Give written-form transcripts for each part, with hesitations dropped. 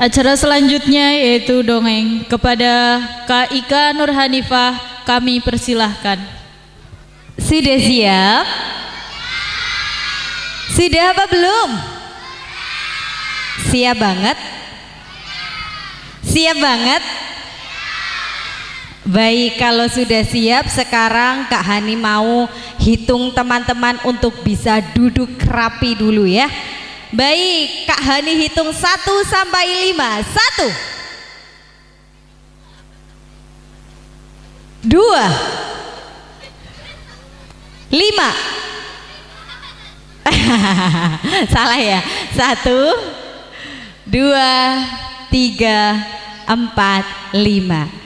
Acara selanjutnya yaitu dongeng. Kepada Kak Ika Nurhanifah kami persilahkan. Sudah siap? Sudah apa belum? Siap banget? Siap banget? Baik, kalau sudah siap sekarang Kak Hani mau hitung teman-teman untuk bisa duduk rapi dulu ya. Baik, Kak Hani hitung 1 sampai 5. 1 2 5. Salah ya. 1 2 3 4 5.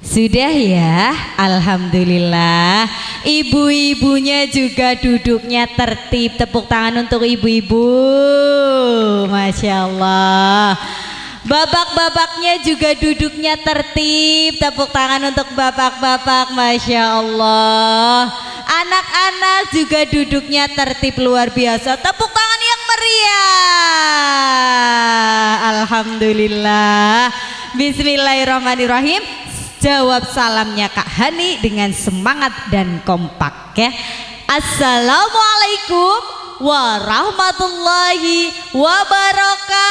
Sudah ya, alhamdulillah. Ibu-ibunya juga duduknya tertib. Tepuk tangan untuk ibu-ibu. Masya Allah. Bapak-bapaknya juga duduknya tertib. Tepuk tangan untuk bapak-bapak. Masya Allah. Anak-anak juga duduknya tertib, luar biasa. Tepuk tangan yang meriah. Alhamdulillah. Bismillahirrahmanirrahim. Jawab salamnya Kak Hani dengan semangat dan kompak ya. Assalamualaikum warahmatullahi wabarakatuh.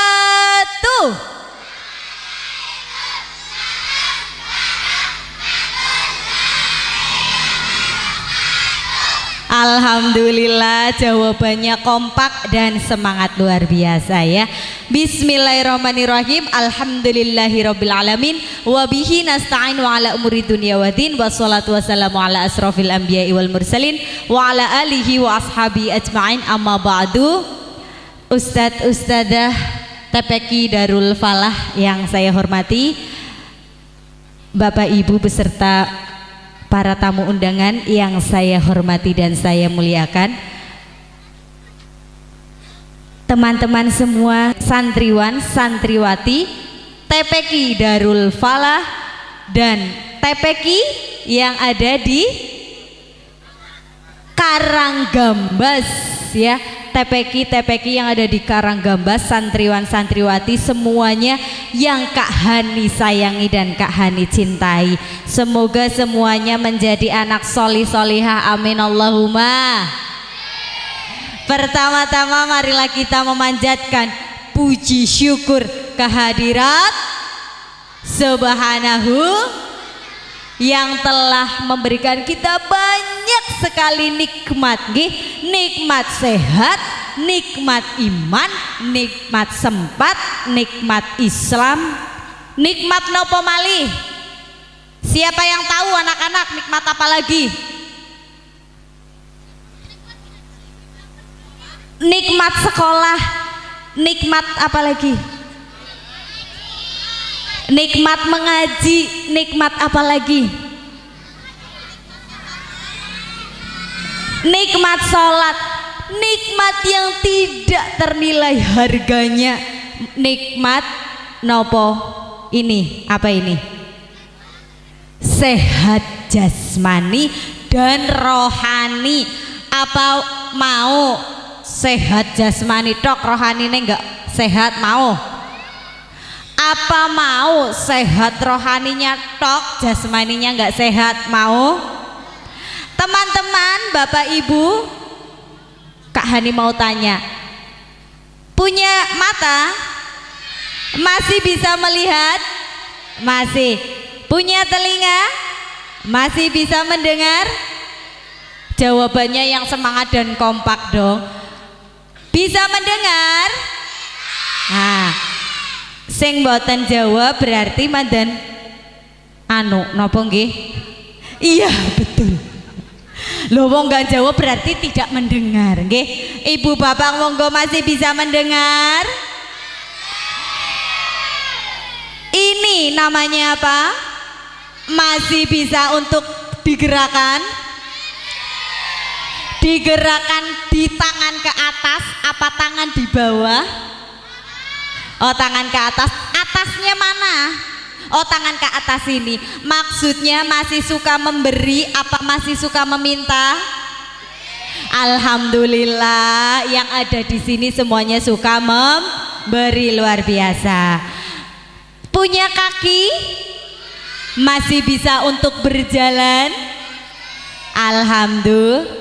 Alhamdulillah, jawabannya kompak dan semangat luar biasa ya. Bismillahirrahmanirrahim. Alhamdulillahirabbil alamin wa bihi nasta'in wa ala umuri dunya waddin wassalatu wassalamu ala asrofil anbiya'i wal mursalin wa ala alihi wa ashabi ajma'in. Amma ba'du. Ustadz Ustadzah TPQ Darul Falah yang saya hormati, Bapak Ibu beserta para tamu undangan yang saya hormati dan saya muliakan, teman-teman semua, santriwan, santriwati TPQ Darul Falah dan TPQ yang ada di Karanggambas ya. TPQ yang ada di Karanggambas, santriwan santriwati semuanya yang Kak Hani sayangi dan Kak Hani cintai, semoga semuanya menjadi anak solih solihah, amin Allahumma. Pertama-tama marilah kita memanjatkan puji syukur kehadirat Subhanahu yang telah memberikan kita banyak sekali nikmat, nikmat sehat, nikmat iman, nikmat sempat, nikmat Islam, nikmat nopo malih. Siapa yang tahu anak-anak nikmat apa lagi? Nikmat sekolah, nikmat apa lagi? Nikmat mengaji, nikmat apa lagi? Nikmat sholat, nikmat yang tidak ternilai harganya. Nikmat nopo ini, apa ini? Sehat jasmani dan rohani. Apa mau sehat jasmani tok, rohani enggak sehat mau? Apa mau sehat rohaninya tok, jasmaninya nggak sehat mau? Teman-teman, Bapak Ibu, Kak Hani mau tanya, punya mata? Masih bisa melihat? Masih. Punya telinga? Masih bisa mendengar? Jawabannya yang semangat dan kompak dong. Bisa mendengar? Nah, sing boten jawab berarti mandan nopo nggih? Iya betul. Lho wong gak jawab berarti tidak mendengar nggih. Ibu bapak monggo masih bisa mendengar? Ini namanya apa? Masih bisa untuk digerakkan? Digerakkan di tangan ke atas apa tangan di bawah? Oh, tangan ke atas. Atasnya mana? Oh, tangan ke atas ini. Maksudnya masih suka memberi apa masih suka meminta? Alhamdulillah, yang ada di sini semuanya suka memberi, luar biasa. Punya kaki? Masih bisa untuk berjalan? Alhamdulillah.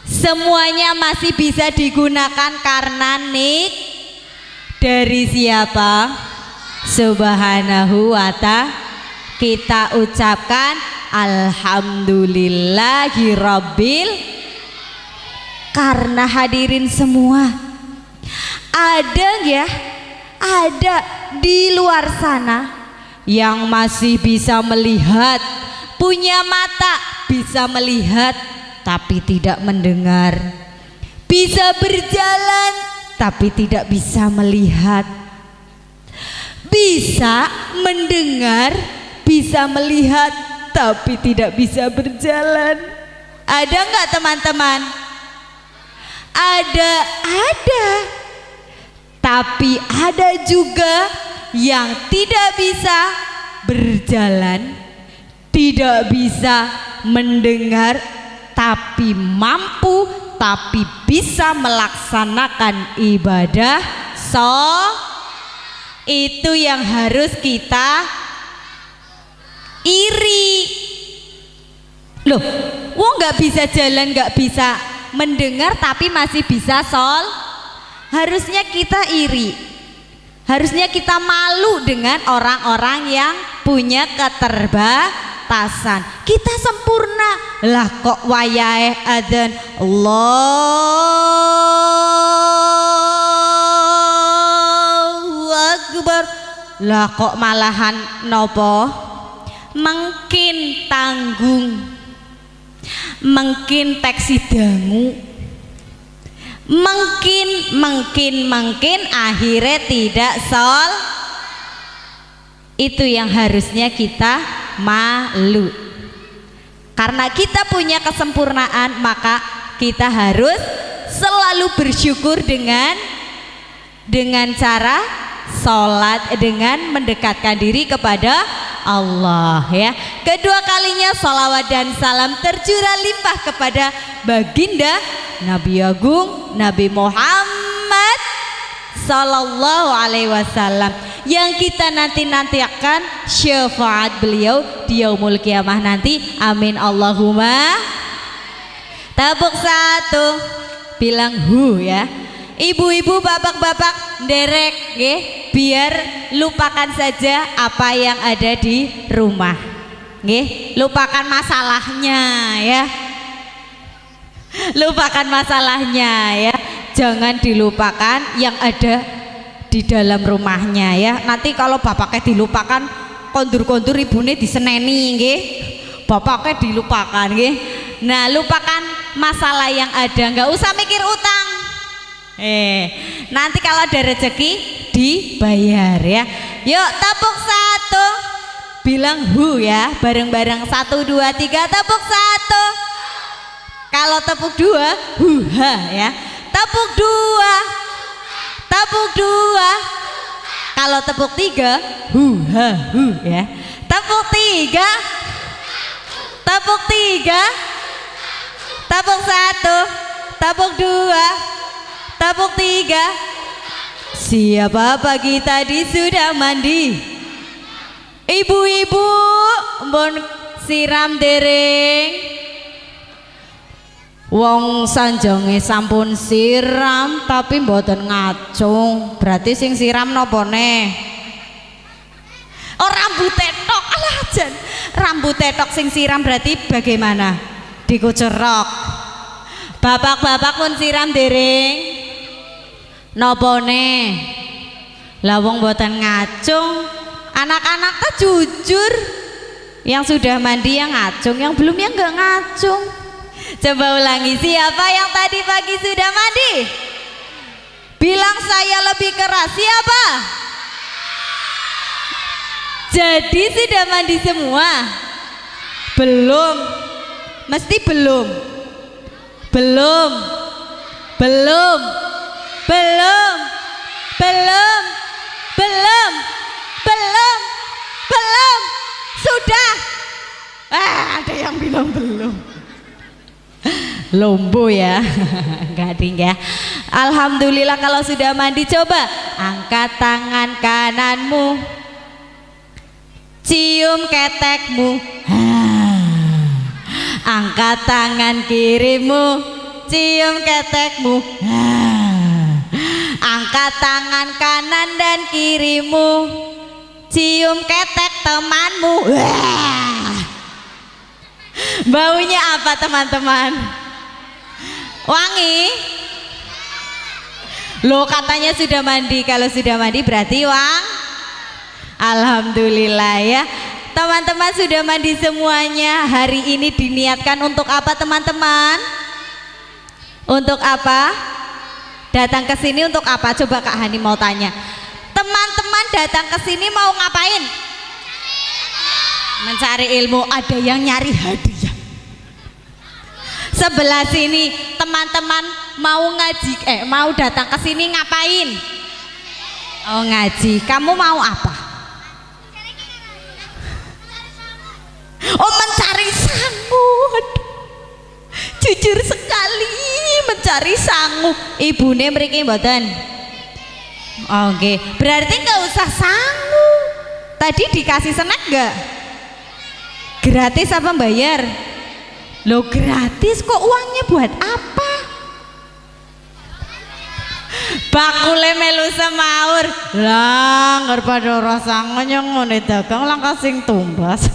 Semuanya masih bisa digunakan karena dari siapa? Subhanahu wa ta'ala. Kita ucapkan alhamdulillahirabbil. Karena hadirin semua, ada ya, ada di luar sana yang masih bisa melihat, punya mata bisa melihat tapi tidak mendengar, bisa berjalan tapi tidak bisa melihat, bisa mendengar, bisa melihat tapi tidak bisa berjalan. Ada nggak teman-teman? Ada. Tapi ada juga yang tidak bisa berjalan, tidak bisa mendengar, tapi mampu, tapi bisa melaksanakan ibadah. Itu yang harus kita iri. Loh, wong nggak bisa jalan, nggak bisa mendengar, tapi masih bisa harusnya kita iri, harusnya kita malu dengan orang-orang yang punya keterbatasan. Kita sempurna lah kok wayahe adzan Allahu Akbar lah kok malahan nopo mungkin tanggung, mungkin teksi dangu, mungkin akhirnya tidak itu yang harusnya kita malu. Karena kita punya kesempurnaan, maka kita harus selalu bersyukur dengan cara sholat, dengan mendekatkan diri kepada Allah ya. Kedua kalinya sholawat dan salam tercurah limpah kepada baginda Nabi Agung Nabi Muhammad Sallallahu Alaihi Wasallam, yang kita nanti akan syafaat beliau di yaumul kiamah nanti. Amin Allahumma. Tepuk satu, bilang hu ya. Ibu-ibu, bapak-bapak, derek ya, biar lupakan saja apa yang ada di rumah ya. Lupakan masalahnya ya, lupakan masalahnya ya. Jangan dilupakan yang ada di dalam rumahnya ya. Nanti kalau bapaknya dilupakan, kondur-kondur ibunya diseneni nggih. Bapaknya dilupakan nggih. Nah, lupakan masalah yang ada, nggak usah mikir utang. Nanti kalau ada rezeki dibayar ya. Yuk tepuk satu, bilang hu ya, bareng-bareng 1, 2, 3 tepuk satu. Kalau tepuk dua, huha ya. Tepuk dua, tepuk dua. Kalau tepuk tiga, huha hu ya. Tepuk tiga, tepuk tiga, tepuk satu, tepuk dua, tepuk tiga. Siapa pagi tadi sudah mandi? Ibu-ibu, mbon siram dereng. Wong sanjange sampun siram tapi mboten ngacung. Berarti sing siram napa neh? Oh, rambut tok. Alah jan. Rambut tok sing siram berarti bagaimana? Dikucerok. Bapak-bapak pun siram dereng. Napa neh? Lah wong mboten ngacung. Anak-anak tuh jujur. Yang sudah mandi yang ngacung, yang belum yang enggak ngacung. Coba ulangi, siapa yang tadi pagi sudah mandi? Bilang saya lebih keras, siapa? Jadi sudah mandi semua? Belum? Mesti belum? Belum? Belum? Belum? Belum? Belum? Belum? Belum? Sudah? Ada yang bilang belum. Lombo ya. Gading ya. Alhamdulillah kalau sudah mandi, coba angkat tangan kananmu, cium ketekmu, angkat tangan kirimu, cium ketekmu, angkat tangan kanan dan kirimu, cium ketek temanmu. Baunya apa teman-teman? Wangi? Loh katanya sudah mandi. Kalau sudah mandi berarti Alhamdulillah ya. Teman-teman sudah mandi semuanya. Hari ini diniatkan untuk apa teman-teman? Untuk apa? Datang ke sini untuk apa? Coba Kak Hani mau tanya. Teman-teman datang ke sini mau ngapain? Mencari ilmu. Ada yang nyari hadiah. Sebelah sini teman-teman mau ngaji, mau datang ke sini ngapain? Oh ngaji. Kamu mau apa? Oh mencari sangu. Jujur sekali mencari sangu. Ibune mriki mboten. Oke, berarti nggak usah sangu. Tadi dikasih snack nggak? Gratis apa bayar? Loh gratis kok, uangnya buat apa? Bakule melu semaur. Lah ngar pada ora sangu ngene dagang langkah sing tumbas.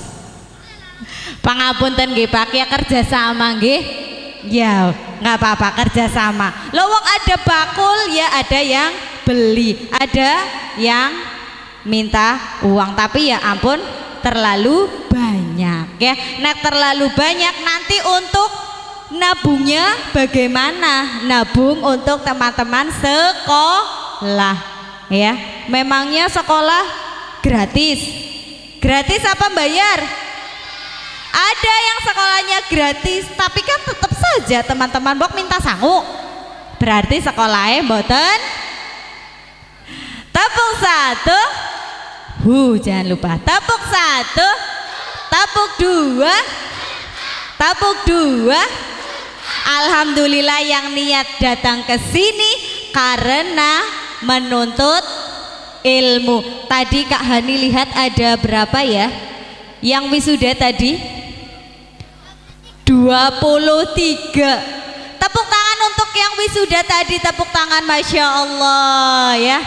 Pangapunten nggih Pak, ya kerja sama nggih. Ya, nggak apa-apa kerja sama. Loh wong ada bakul ya ada yang beli, ada yang minta uang, tapi ya ampun terlalu banyak ya. Nah terlalu banyak nanti untuk nabungnya bagaimana? Nabung untuk teman-teman sekolah ya. Memangnya sekolah gratis? Gratis apa bayar? Ada yang sekolahnya gratis tapi kan tetap saja teman-teman bok minta sangu. Berarti sekolahnya mboten. Tepuk satu. Jangan lupa tepuk satu, tepuk dua, tepuk dua. Alhamdulillah yang niat datang ke sini karena menuntut ilmu. Tadi Kak Hani lihat ada berapa ya? Yang wisuda tadi 23. Tepuk tangan untuk yang wisuda tadi, tepuk tangan Masya Allah ya.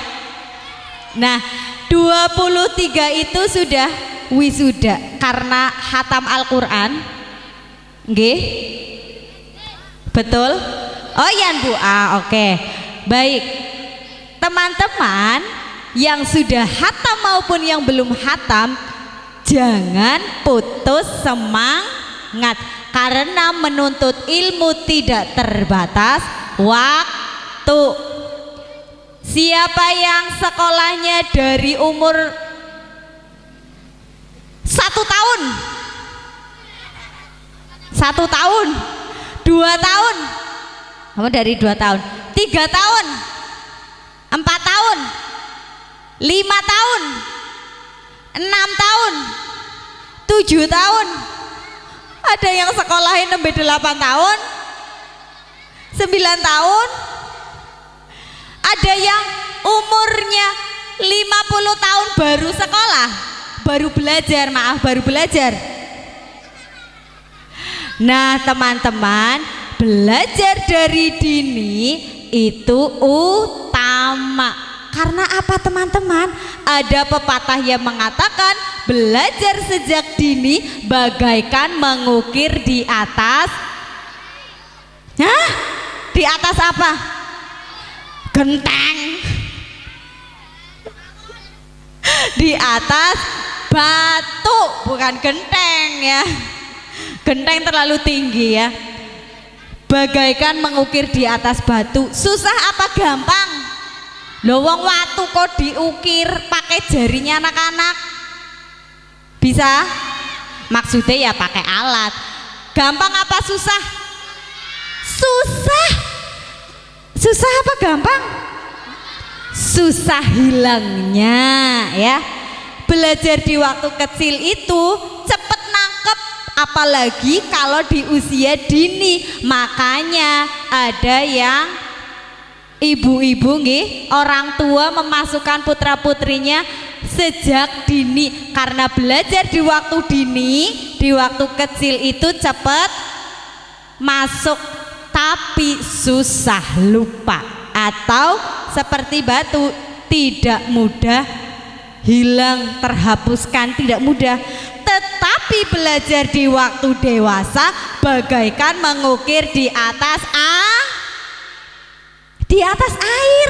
Nah 23 itu sudah wisuda karena khatam Al-Quran. Nggih? Betul? Oh ya Bu, oke. Baik. Teman-teman yang sudah khatam maupun yang belum khatam, jangan putus semangat karena menuntut ilmu tidak terbatas waktu. Siapa yang sekolahnya dari umur 1 tahun, 1 tahun, 2 tahun, kamu dari 2 tahun, 3 tahun, 4 tahun, 5 tahun, 6 tahun, 7 tahun, ada yang sekolahin sampai 8 tahun, 9 tahun, ada yang umurnya 50 tahun baru sekolah, baru belajar, baru belajar. Nah teman-teman, belajar dari dini itu utama. Karena apa teman-teman? Ada pepatah yang mengatakan belajar sejak dini bagaikan mengukir di atas. Hah? Di atas apa? Genteng. Di atas batu, bukan genteng ya. Genteng terlalu tinggi ya. Bagaikan mengukir di atas batu. Susah apa gampang? Loh wong watu kok diukir pakai jarinya anak-anak? Bisa? Maksudnya ya pakai alat. Gampang apa susah? Susah. Susah apa gampang? Susah hilangnya ya. Belajar di waktu kecil itu cepet nangkep, apalagi kalau di usia dini. Makanya ada yang ibu-ibu nggih, orang tua memasukkan putra-putrinya sejak dini, karena belajar di waktu dini, di waktu kecil itu cepat masuk tapi susah lupa, atau seperti batu tidak mudah hilang, terhapuskan, tidak mudah. Tetapi belajar di waktu dewasa bagaikan mengukir di atas air.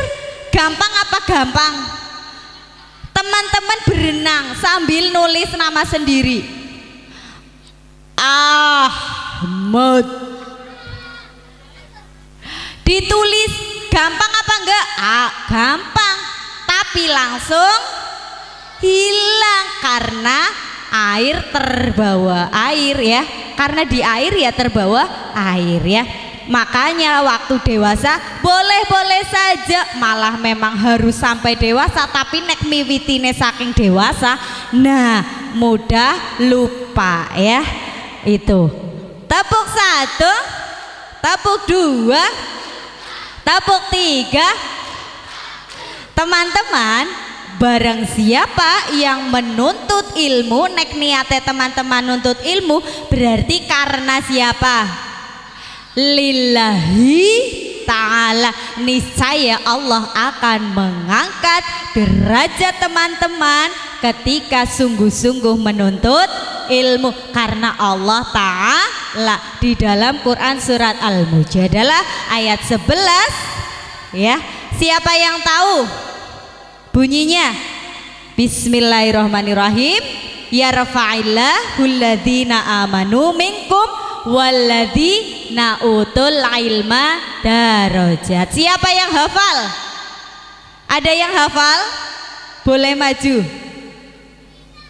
Gampang apa gampang? Teman-teman berenang sambil nulis nama sendiri. Ahmad. Ditulis gampang apa enggak? Gampang. Tapi langsung hilang karena air terbawa air ya. Karena di air ya terbawa air ya. Makanya waktu dewasa boleh-boleh saja, malah memang harus sampai dewasa, tapi nek miwitine saking dewasa, nah mudah lupa ya. Itu tepuk 1, tepuk 2, tepuk 3. Teman-teman, barang siapa yang menuntut ilmu, nek niate teman-teman nuntut ilmu, berarti karena siapa? Lillahi ta'ala, niscaya Allah akan mengangkat derajat teman-teman ketika sungguh-sungguh menuntut ilmu. Karena Allah Ta'ala di dalam Quran surat Al-Mujadalah ayat 11 ya, siapa yang tahu bunyinya? Bismillahirrahmanirrahim. Yarfa'illahu alladhina amanu minkum walladzina utul ilma darajat. Siapa yang hafal? Ada yang hafal? Boleh maju.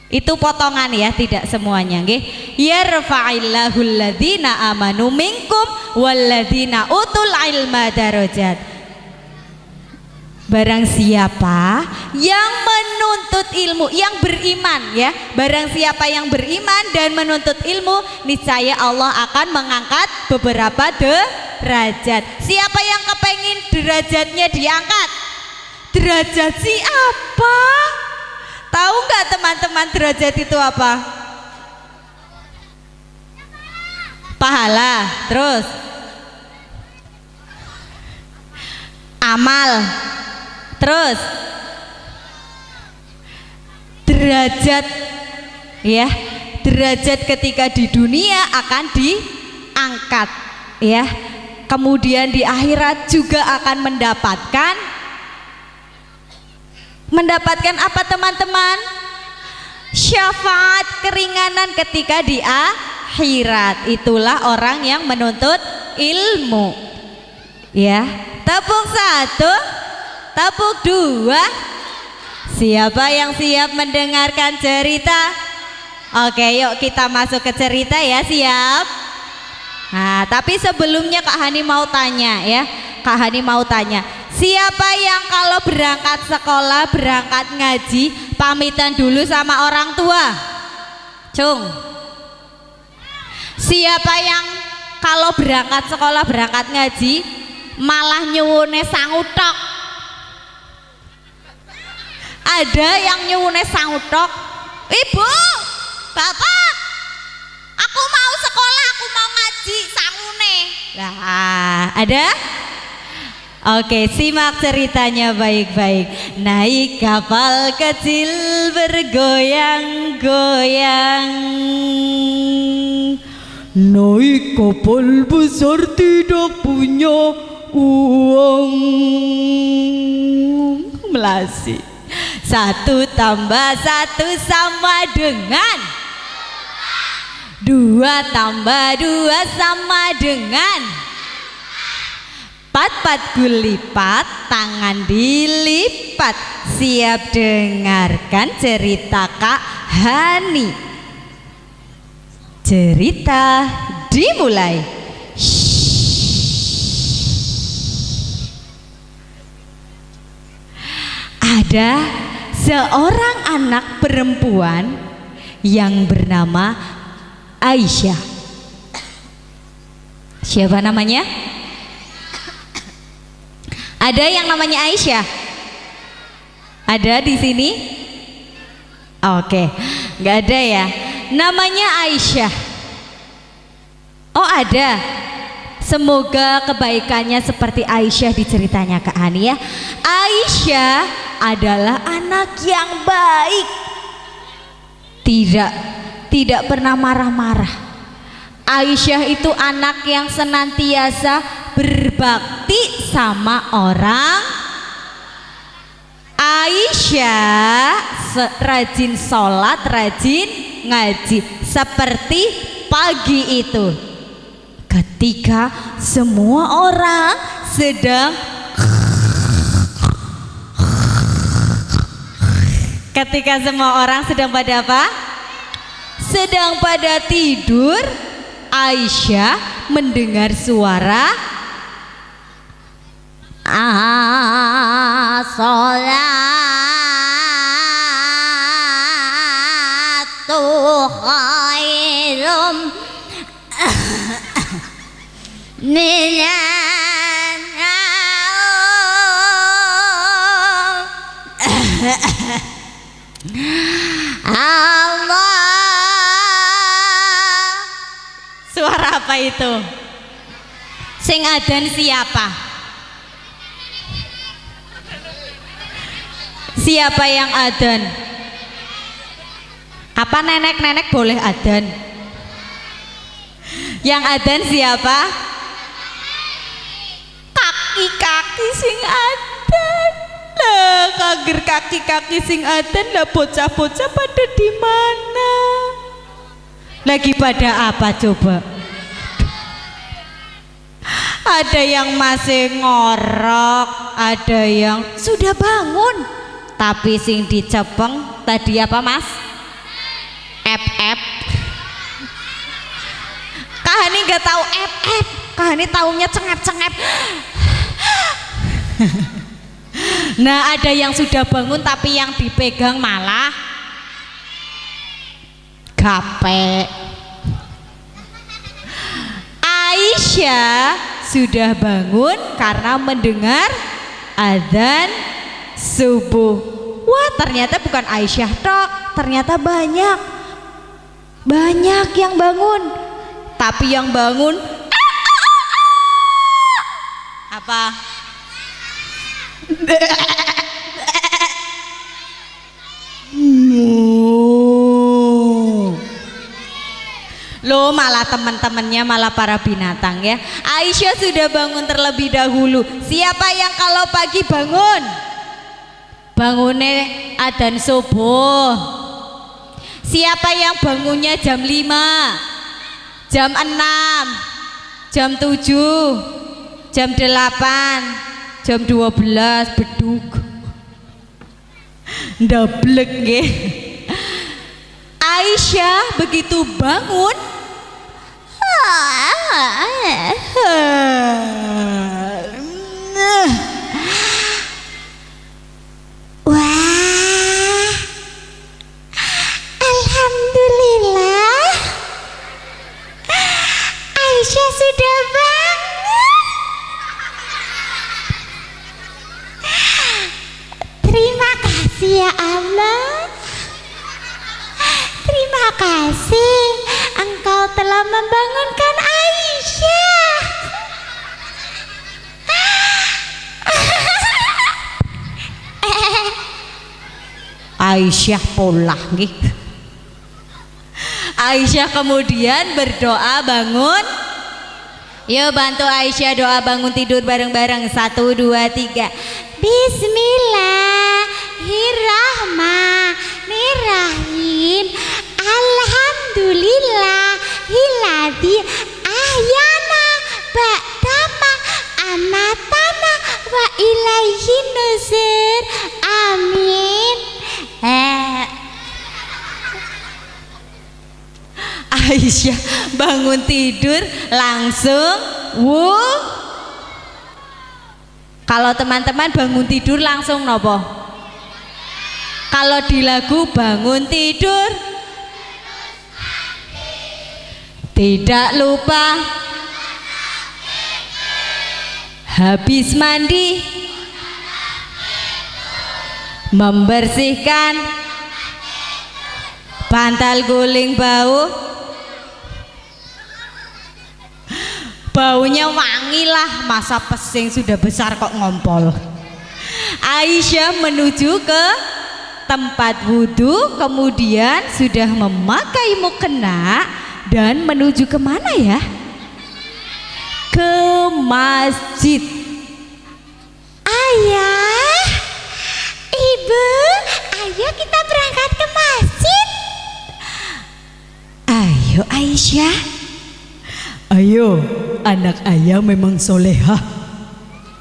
Itu potongan ya, tidak semuanya nggih. Yarfa'illahu alladhina amanu minkum walladzina utul ilma darajat. Barang siapa yang menuntut ilmu, yang beriman ya, barang siapa yang beriman dan menuntut ilmu, niscaya Allah akan mengangkat beberapa derajat. Siapa yang kepengen derajatnya diangkat? Derajat siapa? Tahu nggak teman-teman derajat itu apa? Pahala, terus amal, terus derajat ya, derajat ketika di dunia akan diangkat ya, kemudian di akhirat juga akan mendapatkan apa teman-teman? Syafaat, keringanan ketika di akhirat. Itulah orang yang menuntut ilmu ya. Tepuk 1, tepuk 2. Siapa yang siap mendengarkan cerita? Oke, yuk kita masuk ke cerita ya, siap? Nah, tapi sebelumnya Kak Hani mau tanya ya. Kak Hani mau tanya, siapa yang kalau berangkat sekolah, berangkat ngaji, pamitan dulu sama orang tua? Cung. Siapa yang kalau berangkat sekolah, berangkat ngaji, malah nyuwune sangutok? Ada yang nyuwune sangutok? Ibu, bapak, aku mau sekolah, aku mau ngaji, sangune. Nah, ada? Oke, simak ceritanya baik-baik. Naik kapal kecil bergoyang-goyang, naik kapal besar tidak punya uang. Melasi. 1 tambah 1 sama dengan 2 tambah 2 sama dengan 4 gulipat, tangan dilipat. Siap dengarkan cerita Kak Hani. Cerita dimulai. Ada seorang anak perempuan yang bernama Aisyah. Siapa namanya? Ada yang namanya Aisyah? Ada di sini? Oke, nggak ada ya. Namanya Aisyah. Oh ada. Semoga kebaikannya seperti Aisyah di ceritanya Kak Hani ya. Aisyah adalah anak yang baik. Tidak pernah marah-marah. Aisyah itu anak yang senantiasa berbakti sama orang. Aisyah rajin sholat, rajin ngaji. Seperti pagi itu ketika semua orang sedang pada apa? Sedang pada tidur, Aisyah mendengar suara as-sholatu khairum minan naum. Allah. Suara apa itu? Sing adzan siapa? Siapa yang adzan? Apa nenek-nenek boleh adzan? Yang adzan siapa? Kaki-kaki sing adzan. Lah, kager kaki-kaki sing adzan, lah bocah-bocah pada di mana? Lagi pada apa coba? Ada yang masih ngorok, ada yang sudah bangun. Tapi sing dicepeng tadi apa Mas? Ep. Kak Hani nggak tahu ep. Kak Hani taunya cengep. Nah, ada yang sudah bangun tapi yang dipegang malah gape. Aisyah sudah bangun karena mendengar adzan subuh. Wah, ternyata bukan Aisyah tok, ternyata banyak yang bangun. Tapi yang bangun apa? Loh, malah teman-temannya malah para binatang ya. Aisyah sudah bangun terlebih dahulu. Siapa yang kalau pagi bangun? Bangunnya adzan subuh. Siapa yang bangunnya jam 5, jam 6, jam 7, jam 8, jam 12 bedug ndablek nggih. Aisyah begitu bangun wah, alhamdulillah Aisyah sudah bangun. Terima kasih ya Allah. Terima kasih Engkau telah membangunkan Aisyah. Aisyah polah nggih. Aisyah kemudian berdoa bangun. Yuk bantu Aisyah doa bangun tidur bareng-bareng. 1, 2, 3. Bismillahirrahmanirrahim. Alhamdulillahilladzi ahyana ba'dama amatana wa ilaihi nusur. Amin. Aisyah bangun tidur langsung Kalau teman-teman bangun tidur langsung nopo? Kalau di lagu bangun tidur tidak lupa habis mandi membersihkan Bantal guling bau. Baunya wangi lah, masa pesing sudah besar kok ngompol. Aisyah menuju ke tempat wudhu, kemudian sudah memakai mukena dan menuju kemana ya? Ke masjid. Ayah, ibu, ayo kita berangkat ke masjid. Ayo Aisyah. Ayo, anak ayah memang solehah.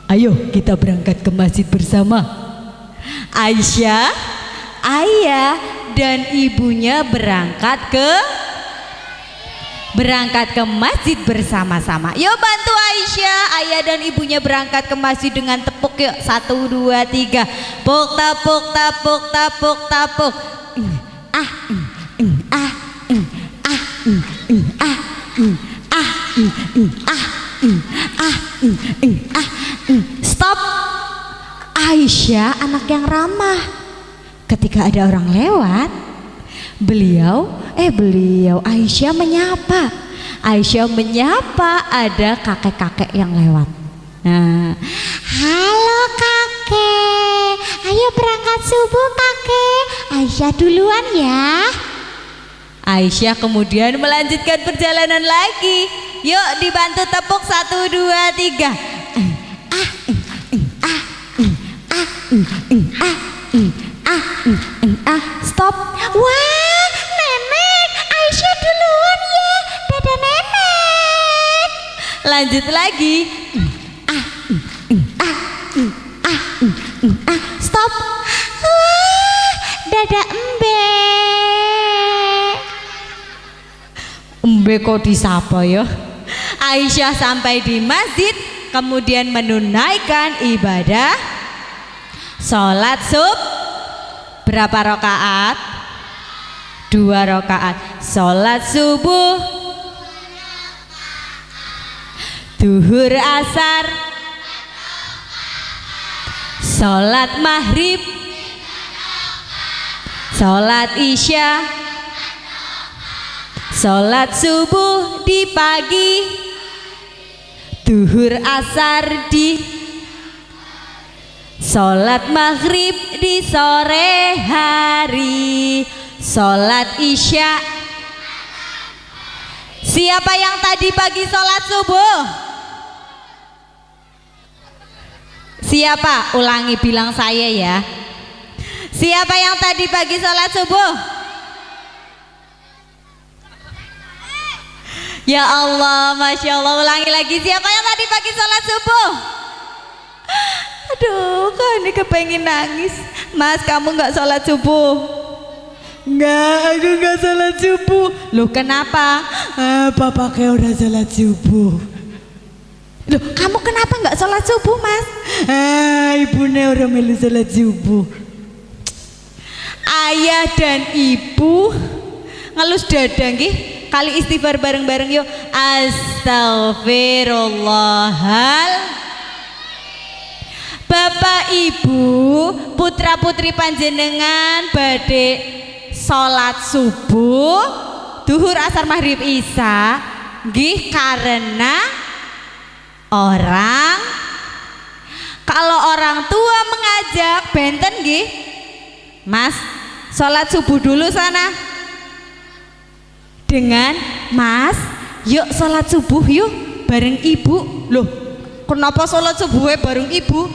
Ayo kita berangkat ke masjid bersama. Aisyah, ayah dan ibunya berangkat ke masjid bersama-sama. Yuk bantu Aisyah, ayah dan ibunya berangkat ke masjid dengan tepuk yuk. 1, 2, 3. Puk tapuk tapuk tapuk tapuk. Stop. Aisyah anak yang ramah. Ketika ada orang lewat, beliau Aisyah menyapa. Aisyah menyapa ada kakek-kakek yang lewat. Nah, halo kakek, ayo berangkat subuh kakek. Aisyah duluan ya. Aisyah kemudian melanjutkan perjalanan lagi. Yuk dibantu tepuk 1, 2, 3. Stop. Wah, nenek, Aisyah duluan ya. Dadah nenek. Lanjut lagi. Stop. Wah, dadah embe. Embe kok disapa ya? Aisyah sampai di masjid, kemudian menunaikan ibadah sholat berapa rakaat? 2 rakaat. Sholat subuh, duhur, asar, sholat maghrib, sholat isya, sholat subuh di pagi, duhur asar di, sholat maghrib di sore hari, sholat isya. Siapa yang tadi pagi sholat subuh? Siapa? Ulangi, bilang saya ya. Siapa yang tadi pagi sholat subuh? Ya Allah, Masya Allah. Ulangi lagi, siapa yang tadi pagi sholat subuh? Aduh, kok ini kepengen nangis. Mas, kamu nggak sholat subuh? Enggak, aku enggak sholat subuh. Loh kenapa? Bapaknya udah sholat subuh. Loh, kamu kenapa nggak sholat subuh, Mas? Ibunya udah melu sholat subuh. Ayah dan ibu ngelus dada nggih. Kali istighfar bareng-bareng yuk. Astagfirullahal. Bapak Ibu, putra putri panjenengan badhe sholat subuh, duhur, asar, maghrib, isya nggih karena kalau orang tua mengajak benten nggih. Mas, sholat subuh dulu sana. Dengan Mas, yuk sholat subuh yuk bareng ibu. Loh, kenapa sholat subuhnya bareng ibu?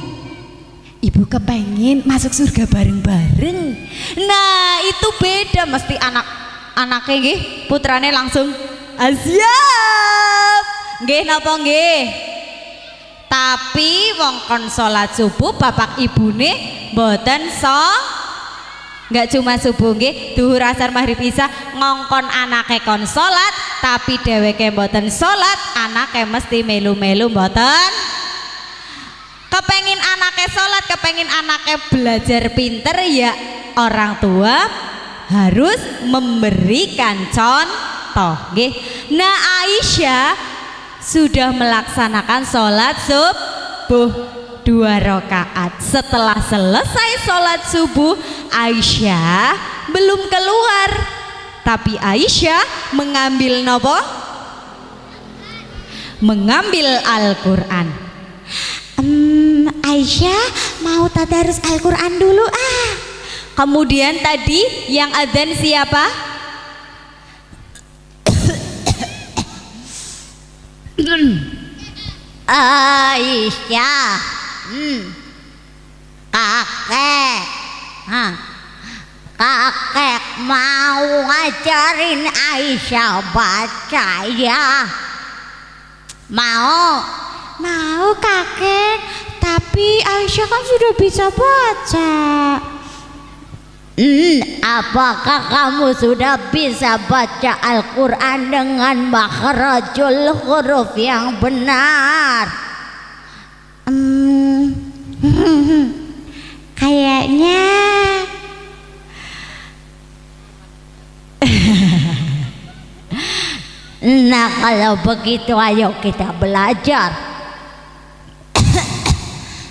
Ibu kepengen masuk surga bareng-bareng. Nah itu beda, mesti anaknya nggih, putrane langsung siap nggih napa nggih. Tapi wong kon sholat subuh bapak ibune mboten nggak cuma subuh nggih, duhur, asar, maghrib, isya ngongkon anake kon sholat, tapi dheweke mboten sholat, anake mesti melu-melu mboten. Kepengin anake sholat, kepengin anake belajar pinter, ya orang tua harus memberikan contoh nggih. Nah Aisyah sudah melaksanakan sholat subuh 2 rakaat. Setelah selesai sholat subuh, Aisyah belum keluar tapi Aisyah mengambil nopo? Mengambil Al-Quran. Aisyah mau tadarus Al-Quran dulu ah. Kemudian tadi yang adzan siapa? Aisyah. Kakek. Kakek mau ngajarin Aisyah baca ya. Mau kakek, tapi Aisyah kan sudah bisa baca. Apakah kamu sudah bisa baca Al-Quran dengan makhrajul huruf yang benar? Kayaknya. Nah kalau begitu ayo kita belajar.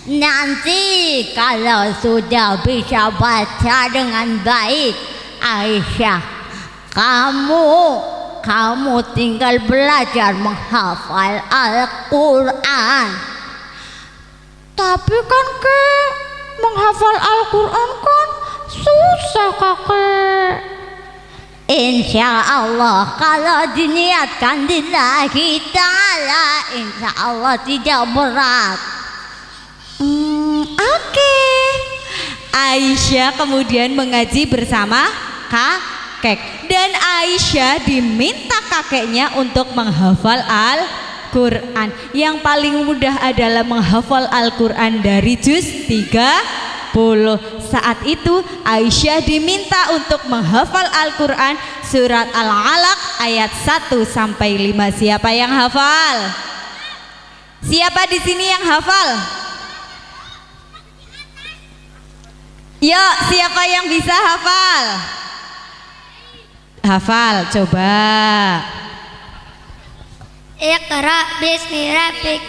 Nanti kalau sudah bisa baca dengan baik, Aisyah, kamu tinggal belajar menghafal Al-Quran. Tapi kan Kek, menghafal Al-Quran kan susah kakek. Insya Allah kalau diniatkan lillahi ta'ala, insya Allah tidak berat. Oke. Aisyah kemudian mengaji bersama kakek, dan Aisyah diminta kakeknya untuk menghafal Al-Quran. Yang paling mudah adalah menghafal Al-Quran dari juz 30. Saat itu Aisyah diminta untuk menghafal Al-Quran surat Al-Alaq ayat 1 sampai 5. Siapa yang hafal? Siapa di sini yang hafal? Yuk, siapa yang bisa hafal? Hafal, coba. Iqra bismi rabbik.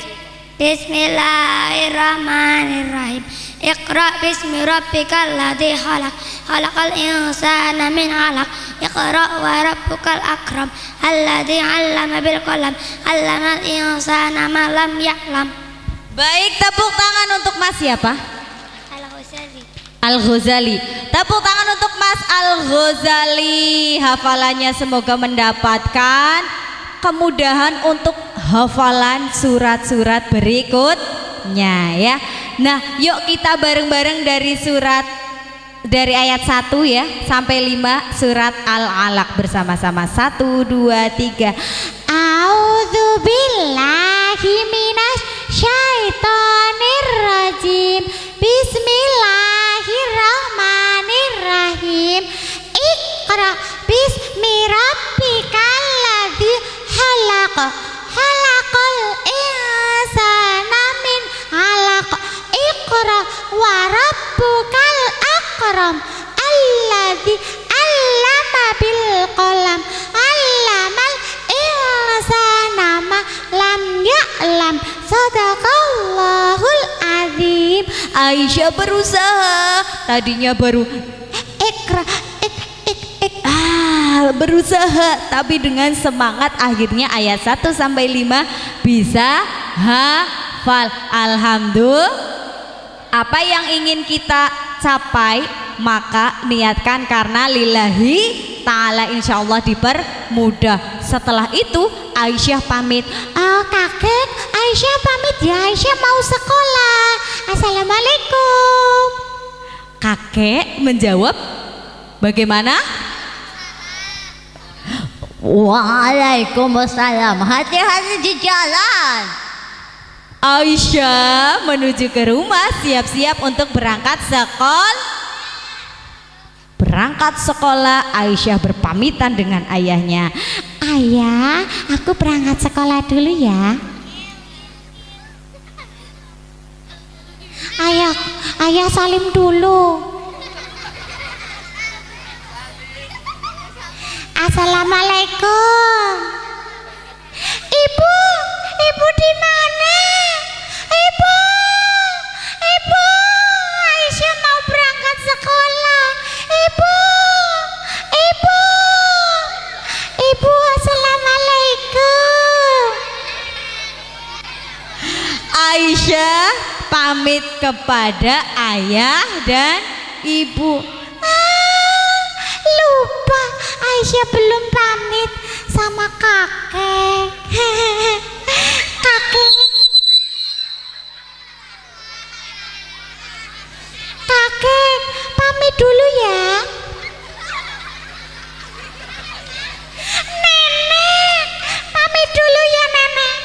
Bismillahirrahmanirrahim. Iqra bismi rabbikal ladzi khalaq. Khalaqal insana min 'alaq. Iqra wa rabbukal akram. Alladzi 'allama bil qalam. 'Allamal insana ma lam ya'lam. Baik, tepuk tangan untuk Mas siapa? Al-Ghazali. Al-Ghazali. Tepuk tangan untuk Mas Al-Ghazali. Hafalannya semoga mendapatkan kemudahan untuk hafalan surat-surat berikutnya ya. Nah, yuk kita bareng-bareng dari ayat 1 ya sampai 5 surat Al-Alaq bersama-sama. 1 2 3. A'udzubillahi minasyaitonir rajim. Bismillahirrahmanirrahim. Iqra bismi rabbikal ladzi khalaq. Khalaqal insana min 'alaq. Iqra wa rabbukal akram. Alladzi 'allama bil qalam. 'Allamal insana ma lam ya'lam. Shadaqallahul azim. Aisyah berusaha, tadinya baru berusaha, tapi dengan semangat akhirnya ayat 1 sampai 5 bisa hafal. Alhamdulillah. Apa yang ingin kita capai maka niatkan karena lillahi ta'ala, insya Allah dipermudah. Setelah itu Aisyah pamit. Kakek, Aisyah pamit ya, Aisyah mau sekolah. Assalamualaikum. Kakek menjawab bagaimana? Waalaikumsalam. Hati-hati di jalan. Aisyah menuju ke rumah siap-siap untuk berangkat sekolah. Aisyah berpamitan dengan ayahnya. Ayah, aku berangkat sekolah dulu ya. Ayah salim dulu. Assalamualaikum. Ibu di mana? Ibu, Aisyah mau berangkat sekolah. Ibu, Aisyah pamit kepada ayah dan ibu. Lupa, Aisyah belum pamit sama kakek. Kakek, pamit dulu ya. Nenek, pamit dulu ya nenek.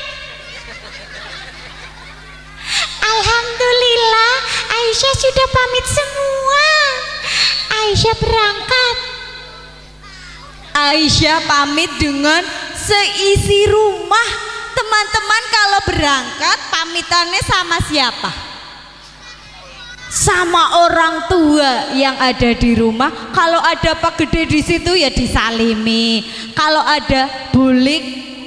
Alhamdulillah, Aisyah sudah pamit semua. Aisyah berangkat. Aisyah pamit dengan seisi rumah. Teman-teman kalau berangkat pamitannya sama siapa? Sama orang tua yang ada di rumah. Kalau ada Pak Gede di situ ya disalimi. Kalau ada bulik,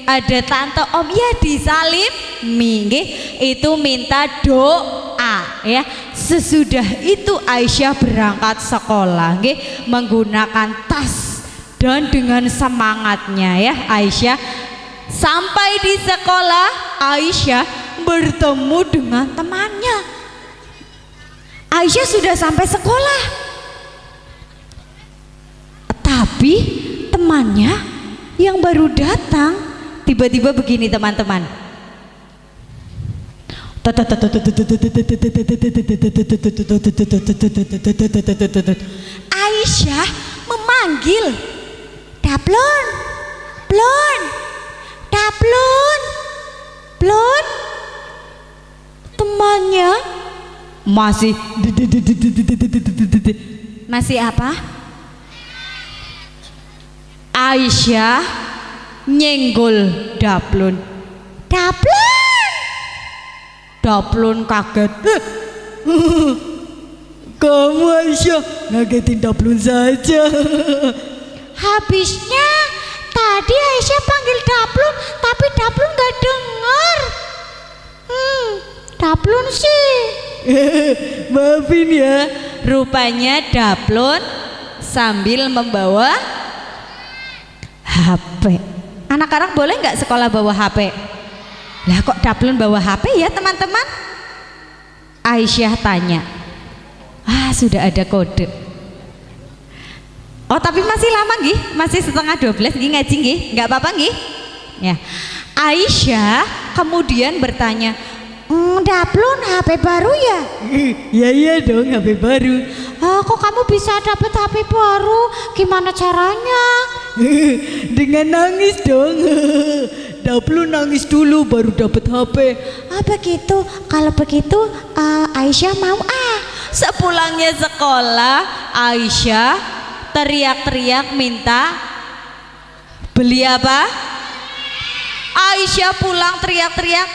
ada tante om ya disalimi. Nggih, itu minta doa ya. Sesudah itu Aisyah berangkat sekolah nggih, menggunakan tas dan dengan semangatnya ya Aisyah. Sampai di sekolah Aisyah bertemu dengan temannya. Aisyah sudah sampai sekolah, tapi temannya yang baru datang tiba-tiba begini teman-teman. Aisyah memanggil, Daplon, Blon, Daplon, Blon. Temannya masih apa? Aisyah nyenggol Daplon. Daplon. Daplon kaget. Kamu Aisyah ngagetin Daplon saja. Habisnya tadi Aisyah panggil Daplon, tapi Daplon gak dengar. Daplon sih. Maafin ya. Rupanya Daplon sambil membawa HP. Anak-anak boleh nggak sekolah bawa HP? Lah kok Daplon bawa HP ya teman-teman? Aisyah tanya. Sudah ada kode. Oh tapi masih lama nggih, masih setengah 12 nggih ngaji nggih, nggak apa-apa nggih. Ya. Aisyah kemudian bertanya, Daplon HP baru ya? Iya dong, HP baru. Kok kamu bisa dapat HP baru? Gimana caranya? Dengan nangis dong. Daplon nangis dulu baru dapat HP. Begitu. Kalau begitu Aisyah mau Sepulangnya sekolah Aisyah teriak-teriak minta beli apa? Aisyah pulang teriak-teriak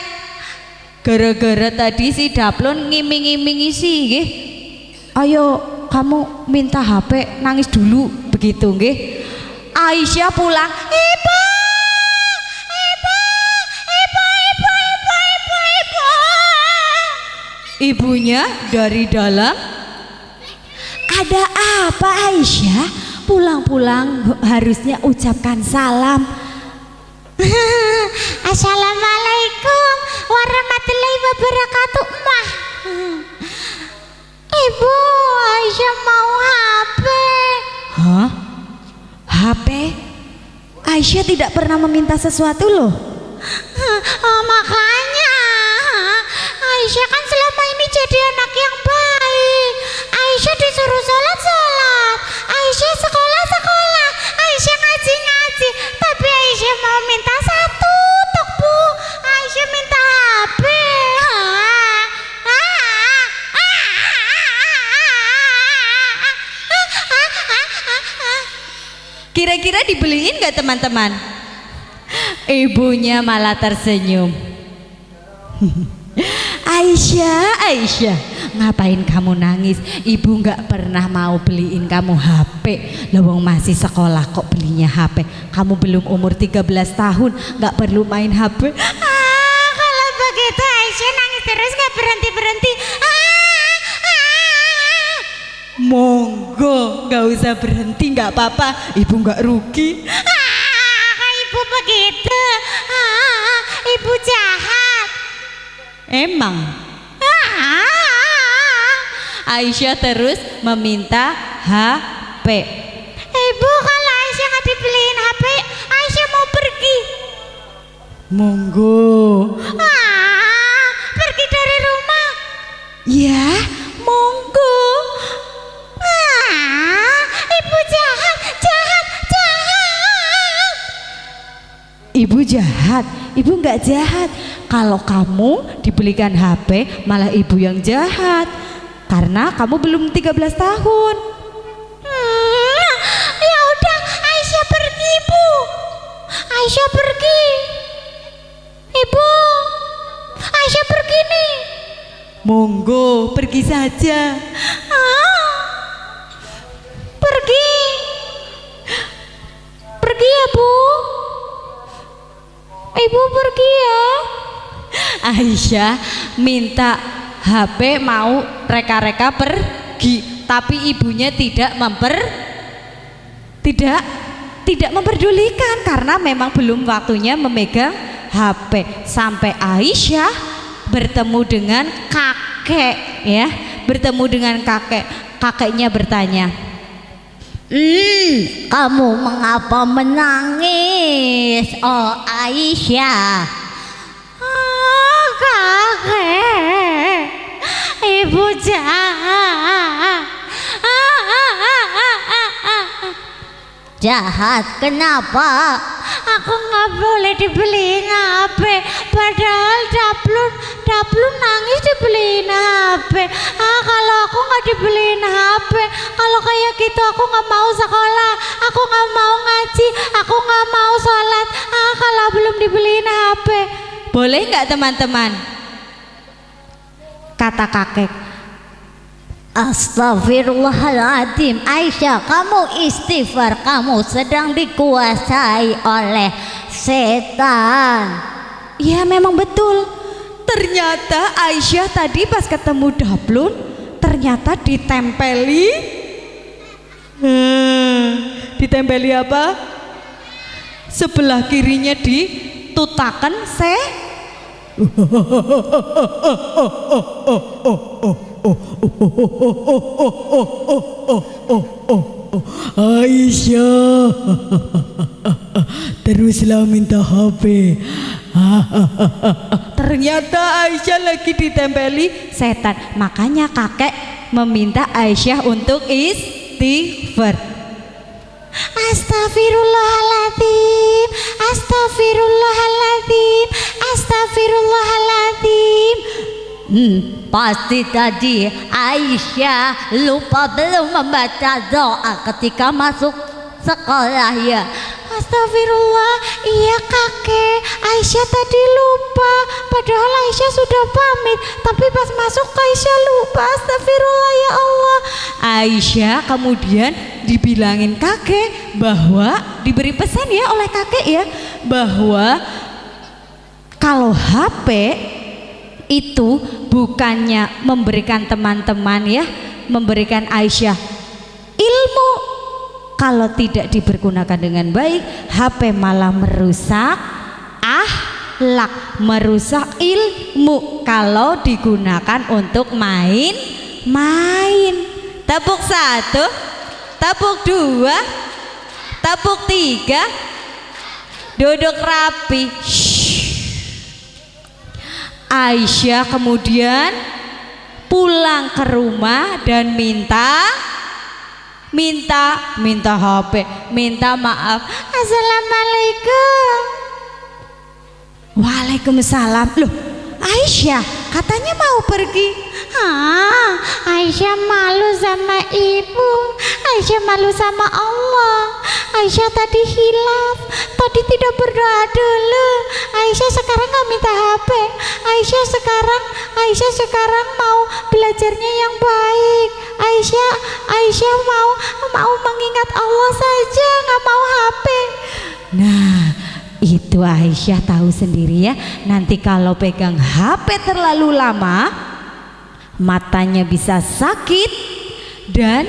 gara-gara tadi si Daplon ngiming-ngimingi sih nggih. Ayo kamu minta HP, nangis dulu begitu nggih. Aisyah pulang, ibu. Ibunya dari dalam, ada apa Aisyah? Pulang-pulang harusnya ucapkan salam. Assalamualaikum warahmatullahi wabarakatuh. Ibu, Aisyah mau HP. Hah? HP? Aisyah tidak pernah meminta sesuatu loh. Makanya Aisyah kan selama ini jadi anak yang baik. Aisyah disuruh sholat, Aisyah sekolah, Aisyah ngaji. Tapi Aisyah mau minta satu tok Bu. Aisyah minta HP. Kira-kira dibeliin gak teman-teman? Ibunya malah tersenyum. Aisyah, ngapain kamu nangis? Ibu gak pernah mau beliin kamu HP. Lawang masih sekolah kok belinya HP. Kamu belum umur 13 tahun, gak perlu main HP. Kalau begitu Aisyah nangis terus gak berhenti. Monggo, gak usah berhenti, gak apa-apa. Ibu gak rugi. Ibu begitu. Ibu jahat. Emang Aisyah terus meminta HP. Ibu, kalau Aisyah nggak dibeliin HP, Aisyah mau pergi. Monggo. Pergi dari rumah. Ya, monggo. Ibu jahat. Ibu jahat. Ibu nggak jahat. Kalau kamu dibelikan HP, malah ibu yang jahat. Karena kamu belum 13 tahun. Ya udah, Aisyah pergi, Bu. Aisyah pergi. Ibu, Aisyah pergi nih. Monggo, pergi saja. Pergi. Pergi ya, Bu. Ibu pergi ya. Aisyah minta HP, mau reka-reka pergi, tapi ibunya tidak memperdulikan karena memang belum waktunya memegang HP. Sampai Aisyah bertemu dengan kakek, ya, bertemu dengan kakek. Kakeknya bertanya, kamu mengapa menangis, oh Aisyah? Kakek, ibu jahat. Jahat kenapa? Aku nggak boleh dibeliin HP, padahal Daplun nangis dibeliin HP. Kalau aku nggak dibeliin HP, kalau kayak gitu aku nggak mau sekolah, aku nggak mau ngaji, aku nggak mau sholat. Kalau belum dibeliin HP. Boleh nggak teman-teman? Kata kakek, astagfirullahaladzim, Aisyah, kamu istighfar, kamu sedang dikuasai oleh setan. Ya memang betul. Ternyata Aisyah tadi pas ketemu Daplun, ternyata ditempeli. Ditempeli apa? Sebelah kirinya ditutakan Aisyah, teruslah minta HP. Ternyata Aisyah lagi ditempeli setan. Makanya kakek meminta Aisyah untuk istighfar. Astagfirullahaladzim, astagfirullahaladzim, astagfirullahaladzim. Pasti tadi Aisyah lupa belum membaca doa ketika masuk sekolah ya. Astagfirullah, iya kakek, Aisyah tadi lupa, padahal Aisyah sudah pamit, tapi pas masuk Aisyah lupa. Astagfirullah ya Allah. Aisyah kemudian dibilangin kakek bahwa, diberi pesan ya oleh kakek ya, bahwa kalau HP itu bukannya memberikan teman-teman ya, memberikan Aisyah ilmu, kalau tidak dipergunakan dengan baik, HP malah merusak akhlak, merusak ilmu kalau digunakan untuk main-main. Tepuk 1, tepuk 2, tepuk 3, duduk rapi. Aisyah kemudian pulang ke rumah dan minta HP, minta maaf. Assalamualaikum. Waalaikumsalam. Loh, Aisyah katanya mau pergi. Aisyah malu sama ibu, Aisyah malu sama Allah. Aisyah tadi hilaf, tadi tidak berdoa dulu. Aisyah sekarang nggak minta HP. Aisyah sekarang mau belajarnya yang baik. Aisyah mau mengingat Allah saja, nggak mau HP. Nah, itu Aisyah tahu sendiri ya. Nanti kalau pegang HP terlalu lama, matanya bisa sakit. Dan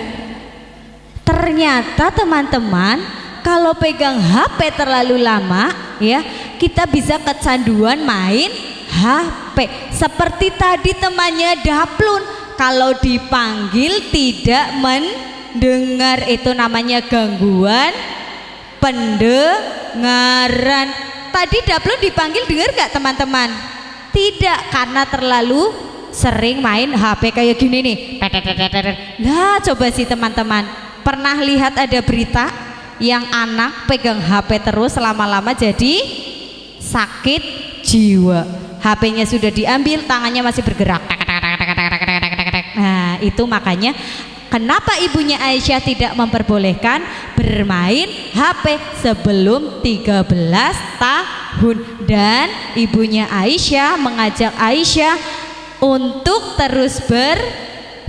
ternyata teman-teman, kalau pegang HP terlalu lama ya, kita bisa kecanduan main HP. Seperti tadi temannya Daplun, kalau dipanggil tidak mendengar, itu namanya gangguan pendengaran. Tadi Dablon dipanggil dengar gak teman-teman? Tidak, karena terlalu sering main HP kayak gini nih. Nah coba sih teman-teman, pernah lihat ada berita yang anak pegang HP terus lama-lama jadi sakit jiwa. HP-nya sudah diambil, tangannya masih bergerak. Nah itu makanya kenapa ibunya Aisyah tidak memperbolehkan bermain HP sebelum 13 tahun. Dan ibunya Aisyah mengajak Aisyah untuk terus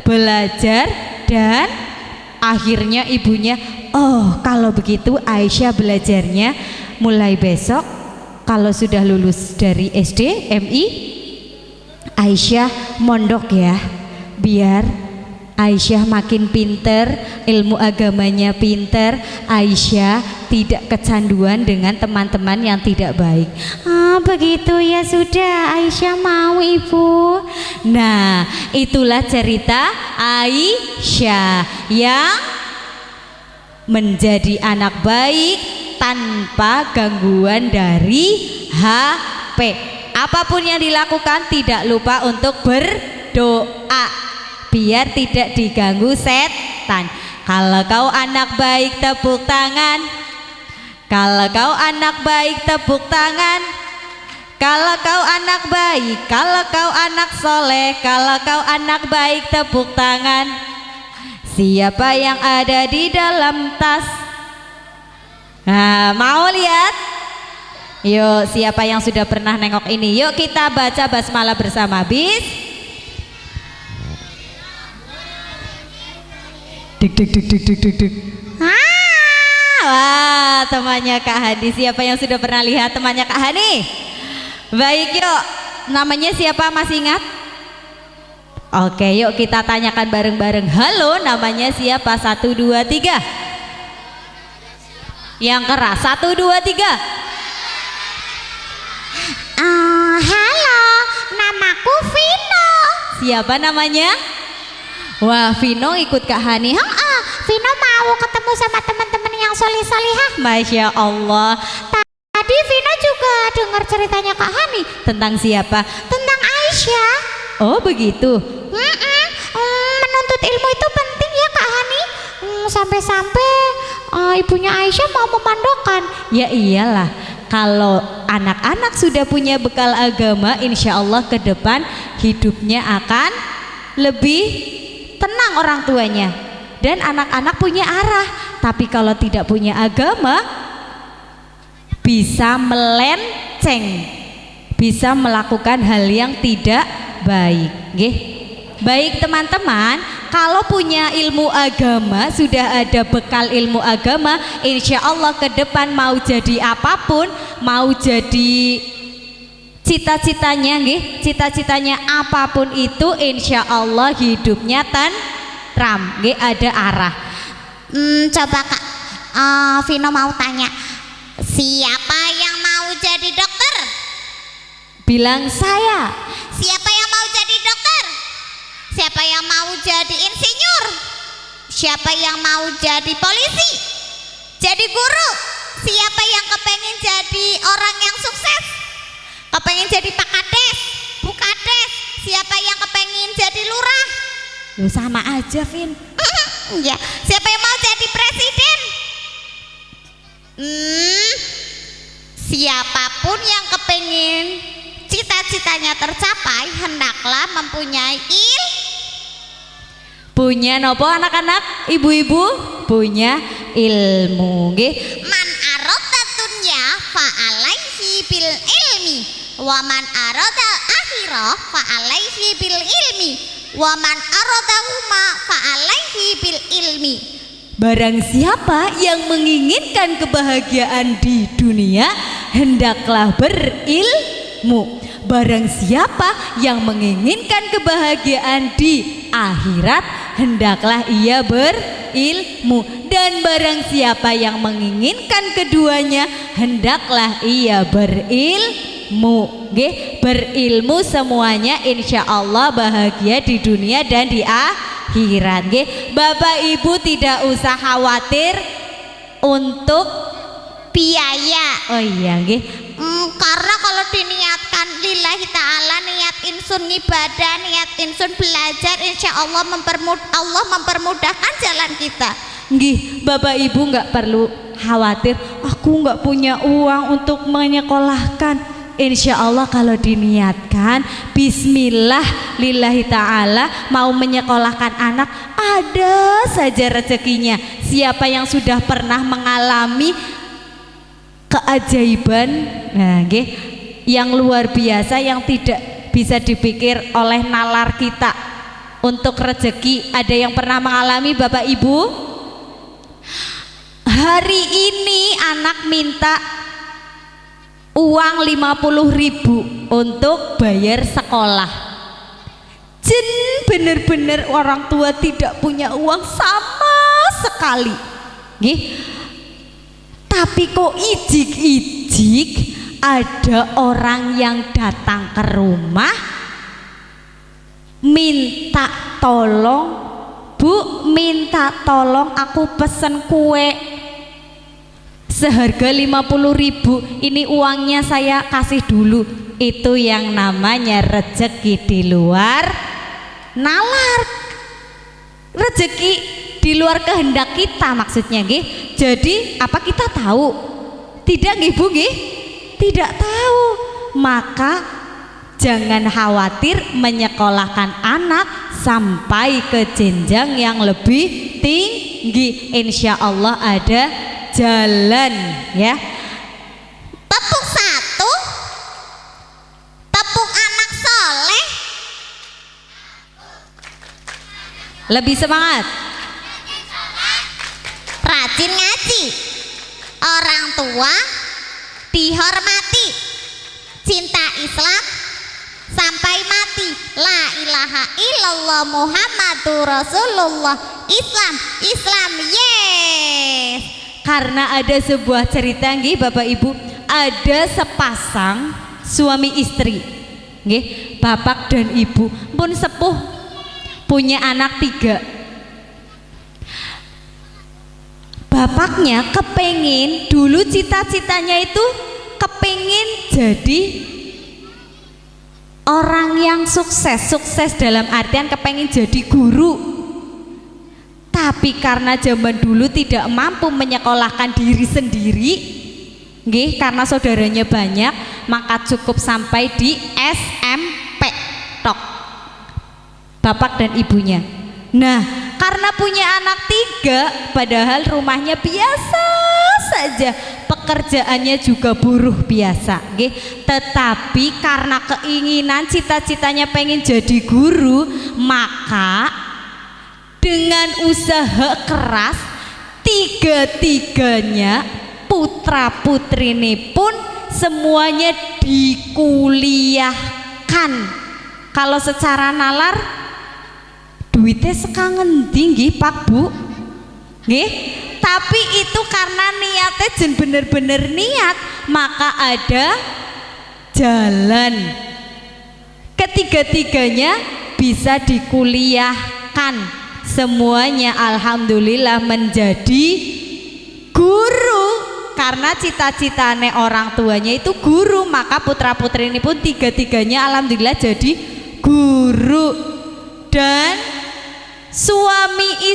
belajar. Dan akhirnya ibunya, oh kalau begitu Aisyah belajarnya mulai besok, kalau sudah lulus dari SD, MI, Aisyah mondok ya, biar Aisyah makin pinter, ilmu agamanya pinter, Aisyah tidak kecanduan dengan teman-teman yang tidak baik. Ah begitu ya, sudah Aisyah mau ibu. Nah itulah cerita Aisyah yang menjadi anak baik tanpa gangguan dari HP. Apapun yang dilakukan tidak lupa untuk berdoa biar tidak diganggu setan. Kalau kau anak baik tepuk tangan, kalau kau anak baik tepuk tangan, kalau kau anak baik, kalau kau anak soleh, kalau kau anak baik tepuk tangan. Siapa yang ada di dalam tas? Nah, mau lihat? Yuk, siapa yang sudah pernah nengok ini? Yuk kita baca basmalah bersama. Dik dik dik dik dik dik dik. Wah, temannya Kak Hani. Siapa yang sudah pernah lihat temannya Kak Hani? Baik, yuk. Namanya siapa, masih ingat? Oke, yuk kita tanyakan bareng-bareng. Halo, namanya siapa? 1, 2, 3. Yang keras, 1, 2, 3. Halo, namaku Vino. Siapa namanya? Wah, Vino ikut Kak Hani. Vino mau ketemu sama teman-teman yang solih-solihah. Masya Allah. Tadi Vino juga dengar ceritanya Kak Hani. Tentang siapa? Tentang Aisyah. Oh begitu. Menuntut ilmu itu penting ya Kak Hani. Sampai-sampai ibunya Aisyah mau memandokkan. Ya iyalah, kalau anak-anak sudah punya bekal agama, insya Allah ke depan hidupnya akan lebih tenang orang tuanya. Dan anak-anak punya arah. Tapi kalau tidak punya agama, bisa melenceng, bisa melakukan hal yang tidak baik. Baik teman-teman, kalau punya ilmu agama, sudah ada bekal ilmu agama, insya Allah ke depan mau jadi apapun, mau jadi cita-citanya, cita-citanya apapun itu, insya Allah hidupnya tentram, ada arah. Coba Kak Vino mau tanya, siapa yang mau jadi dokter? Bilang saya. Siapa yang mau jadi dokter? Siapa yang mau jadi insinyur? Siapa yang mau jadi polisi? Jadi guru? Siapa yang kepengen jadi orang yang sukses? Kepengen jadi Pak Kades, Bu Kades? Siapa yang kepengen jadi lurah? Lu sama aja, Vin. Ya, siapa yang mau jadi presiden? Siapapun yang kepengen cita-citanya tercapai, hendaklah mempunyai punya nopo anak-anak, ibu-ibu punya ilmu. Man arada dunya fa alaihi bil ilmi wa man arada akhirah fa alaihi bil ilmi wa man aradahuma fa alaihi bil ilmi. Barang siapa yang menginginkan kebahagiaan di dunia, hendaklah berilmu. Barang siapa yang menginginkan kebahagiaan di akhirat, hendaklah ia berilmu. Dan barang siapa yang menginginkan keduanya, hendaklah ia berilmu. nggih. Berilmu semuanya insya Allah bahagia di dunia dan di akhirat nggih. Bapak Ibu tidak usah khawatir untuk biaya. oh iya nggih, Karena kalau diniatkan lillahi ta'ala, niat insun ibadah, niat insun belajar, insya Allah Allah mempermudahkan jalan kita. nggih. Bapak Ibu nggak perlu khawatir, aku nggak punya uang untuk menyekolahkan. Insya Allah kalau diniatkan bismillah lillahi ta'ala mau menyekolahkan anak, ada saja rezekinya. Siapa yang sudah pernah mengalami keajaiban yang luar biasa yang tidak bisa dipikir oleh nalar kita untuk rezeki, ada yang pernah mengalami Bapak Ibu? Hari ini anak minta uang 50.000 untuk bayar sekolah. Jen bener-bener orang tua tidak punya uang sama sekali nggih. Tapi kok ijik-ijik ada orang yang datang ke rumah minta tolong, Bu, minta tolong aku pesen kue seharga 50.000, ini uangnya saya kasih dulu. Itu yang namanya rezeki di luar nalar, rezeki di luar kehendak kita maksudnya nggih. Jadi apa kita tahu? Tidak nggih Bu nggih? Tidak tahu. Maka jangan khawatir menyekolahkan anak sampai ke jenjang yang lebih tinggi. Insya Allah ada jalan ya. Tepuk satu, tepuk anak soleh. Lebih semangat. Rajin ngaji, orang tua dihormati, cinta Islam sampai mati, la ilaha illallah Muhammadur Rasulullah, Islam yes. Karena ada sebuah cerita nggih Bapak Ibu, ada sepasang suami istri nggih, bapak dan ibu pun sepuh, punya anak 3. Bapaknya kepengin, dulu cita-citanya itu kepengin jadi orang yang sukses dalam artian kepengin jadi guru. Tapi karena zaman dulu tidak mampu menyekolahkan diri sendiri nggih, karena saudaranya banyak, maka cukup sampai di SMP tok bapak dan ibunya. Nah, karena punya anak 3 padahal rumahnya biasa saja, pekerjaannya juga buruh biasa nggih, tetapi karena keinginan cita-citanya pengen jadi guru, maka dengan usaha keras 3-tiganya putra putri ini pun semuanya dikuliahkan. Kalau secara nalar duitnya sekangen tinggi Pak Bu nggih, tapi itu karena niatnya jen bener-bener niat, maka ada jalan. Ketiga-tiganya bisa dikuliahkan, semuanya alhamdulillah menjadi guru. Karena cita-citane orang tuanya itu guru, maka putra putri ini pun 3-tiganya alhamdulillah jadi guru. Dan suami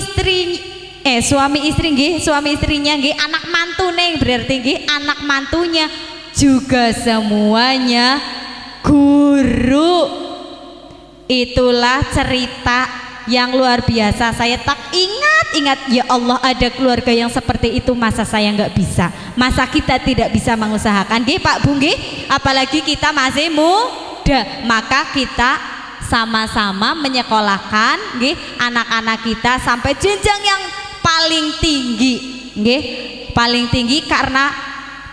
istrinya nggih, anak mantune berarti nggih, anak mantunya juga semuanya guru. Itulah cerita yang luar biasa. Saya tak ingat, ya Allah, ada keluarga yang seperti itu, masa saya nggak bisa, masa kita tidak bisa mengusahakan nggih Pak Bu nggih, apalagi kita masih muda. Maka kita sama-sama menyekolahkan nggih anak-anak kita sampai jenjang yang paling tinggi nggih, paling tinggi, karena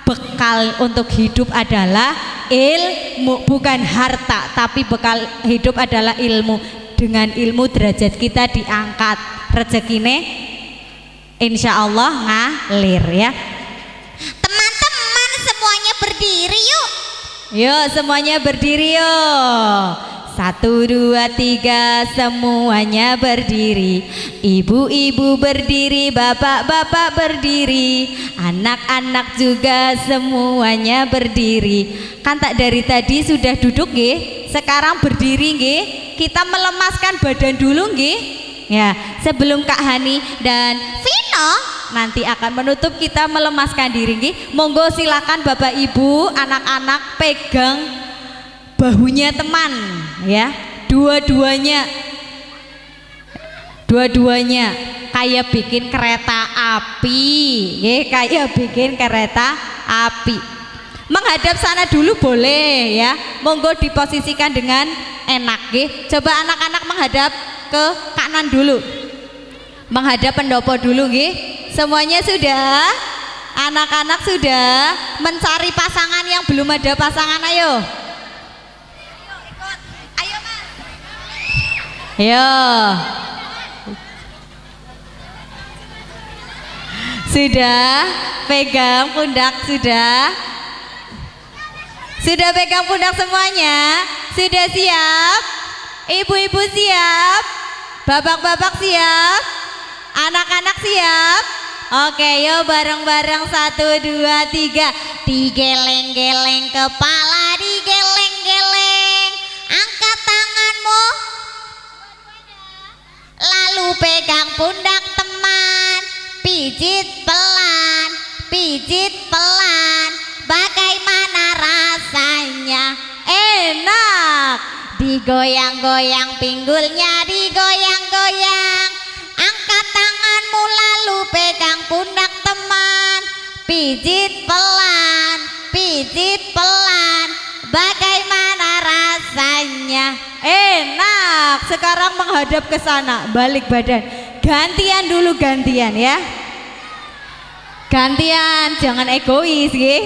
bekal untuk hidup adalah ilmu, bukan harta, tapi bekal hidup adalah ilmu. Dengan ilmu derajat kita diangkat, rezekine insya Allah ngalir ya. Teman-teman semuanya berdiri yuk. Yuk semuanya berdiri yuk. 1, 2, 3 semuanya berdiri. Ibu-ibu berdiri, bapak-bapak berdiri, anak-anak juga semuanya berdiri. Kan tak dari tadi sudah duduk nggih, sekarang berdiri nggih. Kita melemaskan badan dulu nggih. Ya, sebelum Kak Hani dan Vino nanti akan menutup, kita melemaskan diri nggih. Monggo silakan Bapak Ibu, anak-anak pegang bahunya teman ya, dua-duanya kayak bikin kereta api ya, kayak bikin kereta api. Menghadap sana dulu boleh ya, monggo diposisikan dengan enak ya. Coba anak-anak menghadap ke kanan dulu, menghadap pendopo dulu ya. Semuanya sudah, anak-anak sudah mencari pasangan yang belum ada pasangan, ayo. Yo, sudah pegang pundak, sudah pegang pundak semuanya, sudah siap, ibu-ibu siap, bapak-bapak siap, anak-anak siap. Oke, yo bareng-bareng 1, 2, 3, digeleng-geleng kepala, digeleng-geleng, angkat tanganmu. Lalu pegang pundak teman, pijit pelan, bagaimana rasanya? Enak. Digoyang-goyang pinggulnya, digoyang-goyang. Angkat tanganmu lalu pegang pundak teman, pijit pelan, bagaimana rasanya? Enak. Sekarang menghadap ke sana, balik badan. Gantian dulu, gantian ya. Gantian, jangan egois nggih.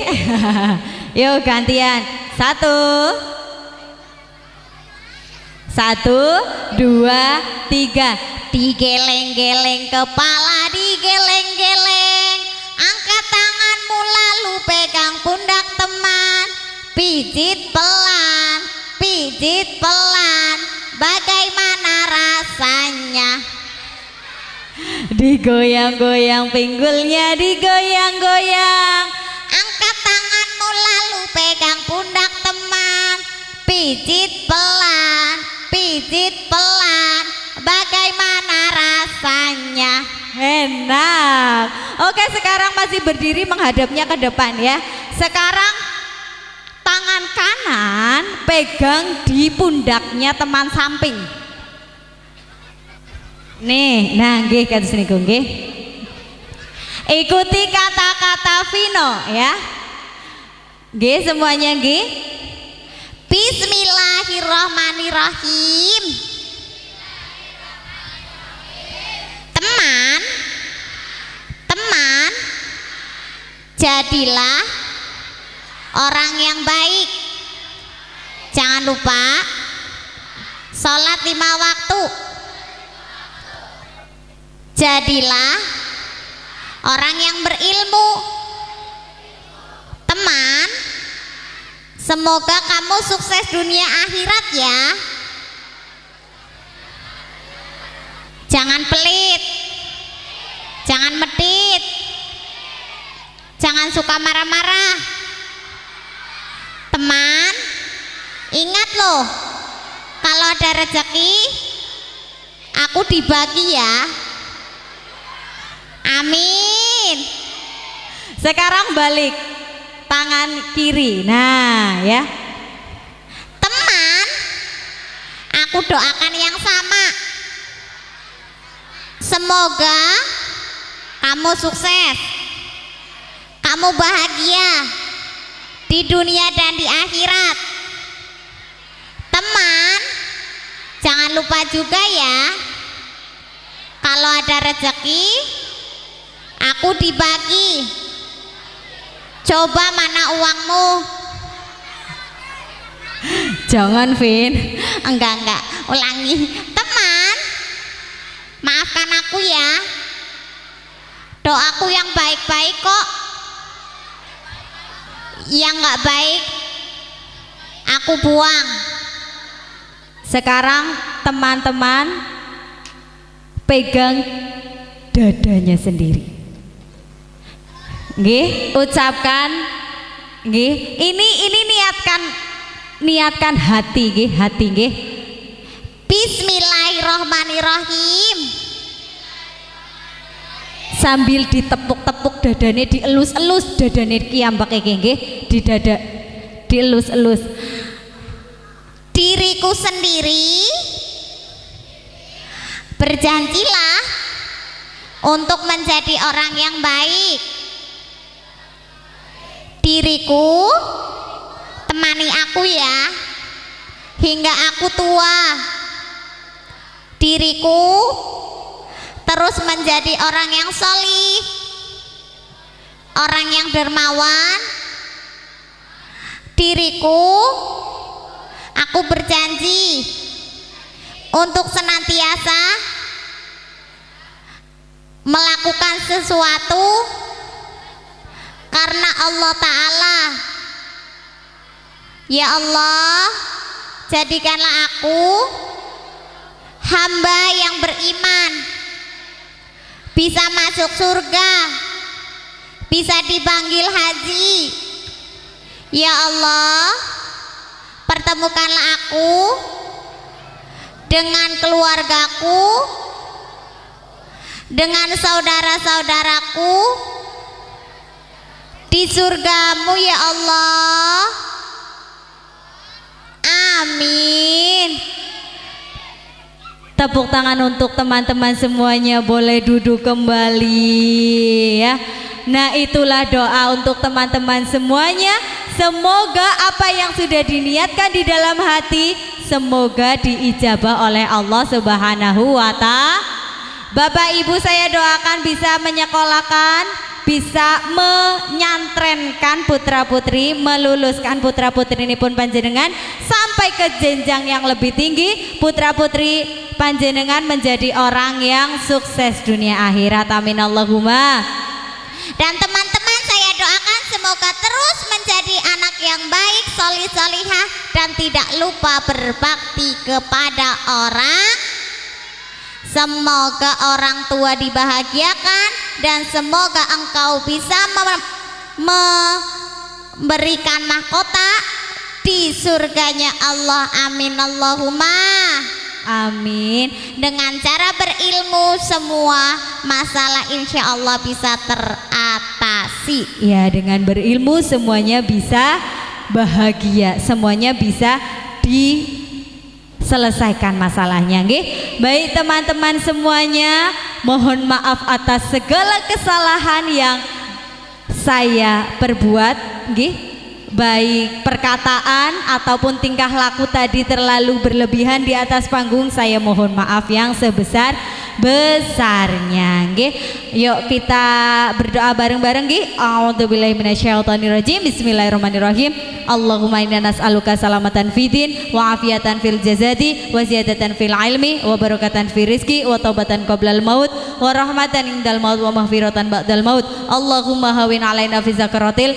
Yuk gantian. 1, 2, 3. Digeleng-geleng kepala, digeleng-geleng. Angkat tanganmu lalu pegang pundak teman, pijit pelan, bagaimana rasanya? Digoyang-goyang pinggulnya, digoyang-goyang. Angkat tanganmu lalu pegang pundak teman, pijit pelan, bagaimana rasanya? Enak. Oke, sekarang masih berdiri menghadapnya ke depan ya. Sekarang tangan kanan pegang di pundaknya teman samping. Nih, nah nggih kados niku nggih. Ikuti kata-kata Vino ya. Nggih semuanya nggih. Bismillahirrahmanirrahim. Teman, jadilah orang yang baik. Jangan lupa sholat 5 waktu. Jadilah orang yang berilmu. Teman, semoga kamu sukses dunia akhirat ya. Jangan pelit, jangan medit, jangan suka marah-marah. Teman, ingat loh, kalau ada rezeki aku dibagi ya. Amin. Sekarang balik tangan kiri. Nah ya. Teman, aku doakan yang sama. Semoga kamu sukses, kamu bahagia di dunia dan di akhirat. Teman, jangan lupa juga ya, kalau ada rezeki aku dibagi. Coba mana uangmu? Jangan Vin. Enggak, ulangi. Teman, maafkan aku ya, doaku yang baik-baik kok, yang nggak baik aku buang. Sekarang teman-teman pegang dadanya sendiri. Nggih, ucapkan nggih. Ini niatkan hati nggih, hati nggih. Bismillahirrahmanirrahim. Sambil ditepuk-tepuk dadane, dielus-elus dadane kiambak iki nggih, di dada dielus-elus. Diriku sendiri berjanjilah untuk menjadi orang yang baik. Diriku temani aku ya hingga aku tua. Diriku terus menjadi orang yang solih, orang yang dermawan. Diriku, aku berjanji untuk senantiasa melakukan sesuatu karena Allah Ta'ala. Ya Allah, jadikanlah aku hamba yang beriman, bisa masuk surga, bisa dipanggil haji. Ya Allah, pertemukanlah aku dengan keluargaku, dengan saudara-saudaraku di surgamu ya Allah. Amin. Tepuk tangan untuk teman-teman semuanya, boleh duduk kembali ya. Nah, itulah doa untuk teman-teman semuanya. Semoga apa yang sudah diniatkan di dalam hati semoga diijabah oleh Allah Subhanahu wa Ta'ala. Bapak Ibu, saya doakan bisa menyekolahkan, bisa menyantrenkan putra-putri, meluluskan putra-putri ini pun panjenengan sampai ke jenjang yang lebih tinggi. Putra-putri panjenengan menjadi orang yang sukses dunia akhirat. Amin Allahumma. Dan teman-teman saya doakan semoga terus menjadi anak yang baik, solih-solihah, dan tidak lupa berbakti kepada orang. Semoga orang tua dibahagiakan dan semoga engkau bisa memberikan mahkota di surganya Allah. Amin Allahumma Amin. Dengan cara berilmu semua masalah insya Allah bisa teratasi. Ya, dengan berilmu semuanya bisa bahagia, semuanya bisa diselesaikan masalahnya nggih. Baik teman-teman semuanya, mohon maaf atas segala kesalahan yang saya perbuat nggih. Baik perkataan ataupun tingkah laku tadi terlalu berlebihan di atas panggung, saya mohon maaf yang sebesar-besarnya nggih. Yuk kita berdoa bareng-bareng nggih. A'udzubillahi minasyaitonirrajim. Bismillahirrahmanirrahim. Allahumma inna nas'aluka salamatan fidin wa afiatan fil jazadi wa ziyadatan fil ilmi wa barakatan fil rizki wa taubatan qoblal maut wa rahmatan indal maut wa mahfiratan ba'dal maut. Allahumma hawin alaina fi zakaratil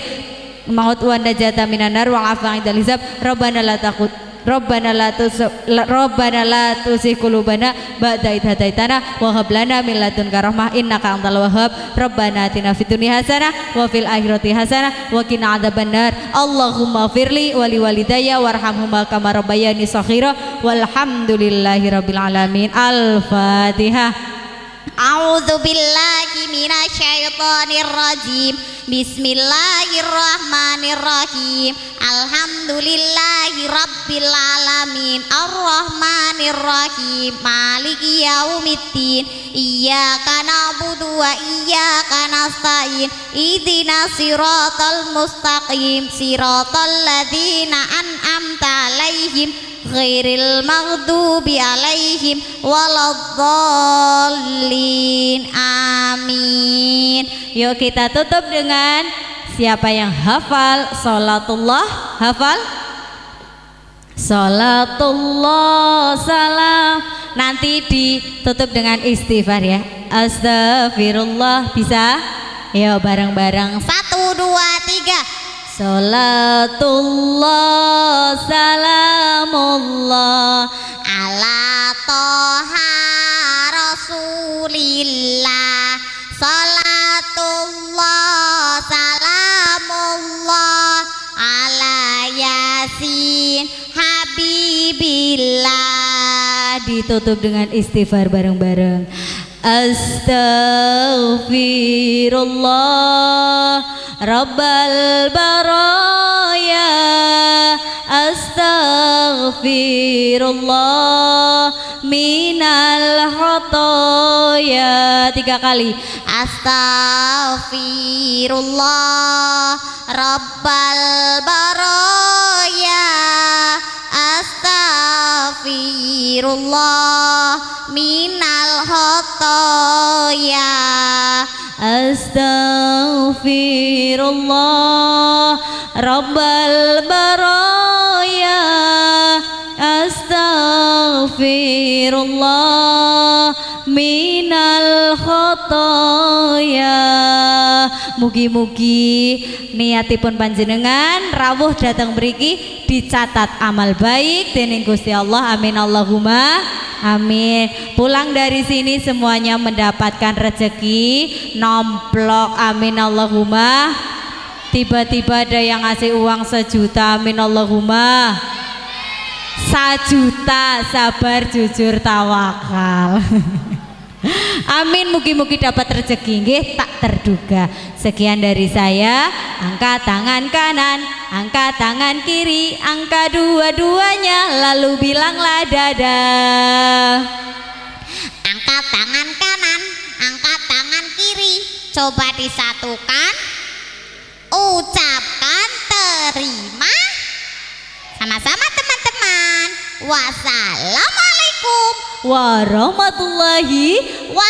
maut wa najata minan nar wa afa'id al-hisab. Rabbana la tuzigh qulubana ba'da idh hadaitana wa hab lana min ladunka rahmah innaka antal wahhab. Rabbana atina fid dunya hasanah wa fil akhirati hasanah wa qina adzabannar. Allahumma firli wa liwalidayya warhamhuma kama rabbayani shaghira. Walhamdulillahirabbil alamin. Al-Fatihah. A'udzu billahi minasyaitonir rajim. Bismillahirrahmanirrahim. Alhamdulillahi rabbil alamin. Arrahmanir rahim. Maliki yaumiddin. Iyyaka na'budu wa iyyaka nasta'in. Ihdinas siratal mustaqim. Siratal ladzina an'amta 'alaihim ghairil maghdubi alaihim waladdallin. Amin. Yuk kita tutup dengan siapa yang hafal sholatullah, hafal sholatullah salam. Nanti ditutup dengan istighfar ya. Astagfirullah. Bisa? Yuk bareng-bareng. 1, 2, 3. Salatullah salamullah ala toha rasulillah. Salatullah salamullah ala yasin habibillah. Ditutup dengan istighfar bareng-bareng. Astaghfirullah Rabbal baraya. Astaghfirullah minal khotoya. 3 kali. Astaghfirullah Rabbal baraya. Astaghfirullah minal khotoya. Astaghfirullah Rabbal baraya. Astaghfirullah minal khotoya. Mugi-mugi niatipun panjenengan rawuh datang mriki dicatat amal baik dening Gusti Allah. Amin Allahumma amin. Pulang dari sini semuanya mendapatkan rezeki nomplok. Amin Allahumma. Tiba-tiba ada yang ngasih uang 1 juta. Amin Allahumma. 1 juta, sabar jujur tawakal. Amin, mugi-mugi dapat rezeki nggih tak terduga. Sekian dari saya. Angkat tangan kanan, angkat tangan kiri, angkat dua-duanya lalu bilanglah dadah. Angkat tangan kanan, angkat tangan kiri, coba disatukan, ucapkan terima. Sama-sama teman-teman. Wassalamualaikum Warahmatullahi warahmatullahi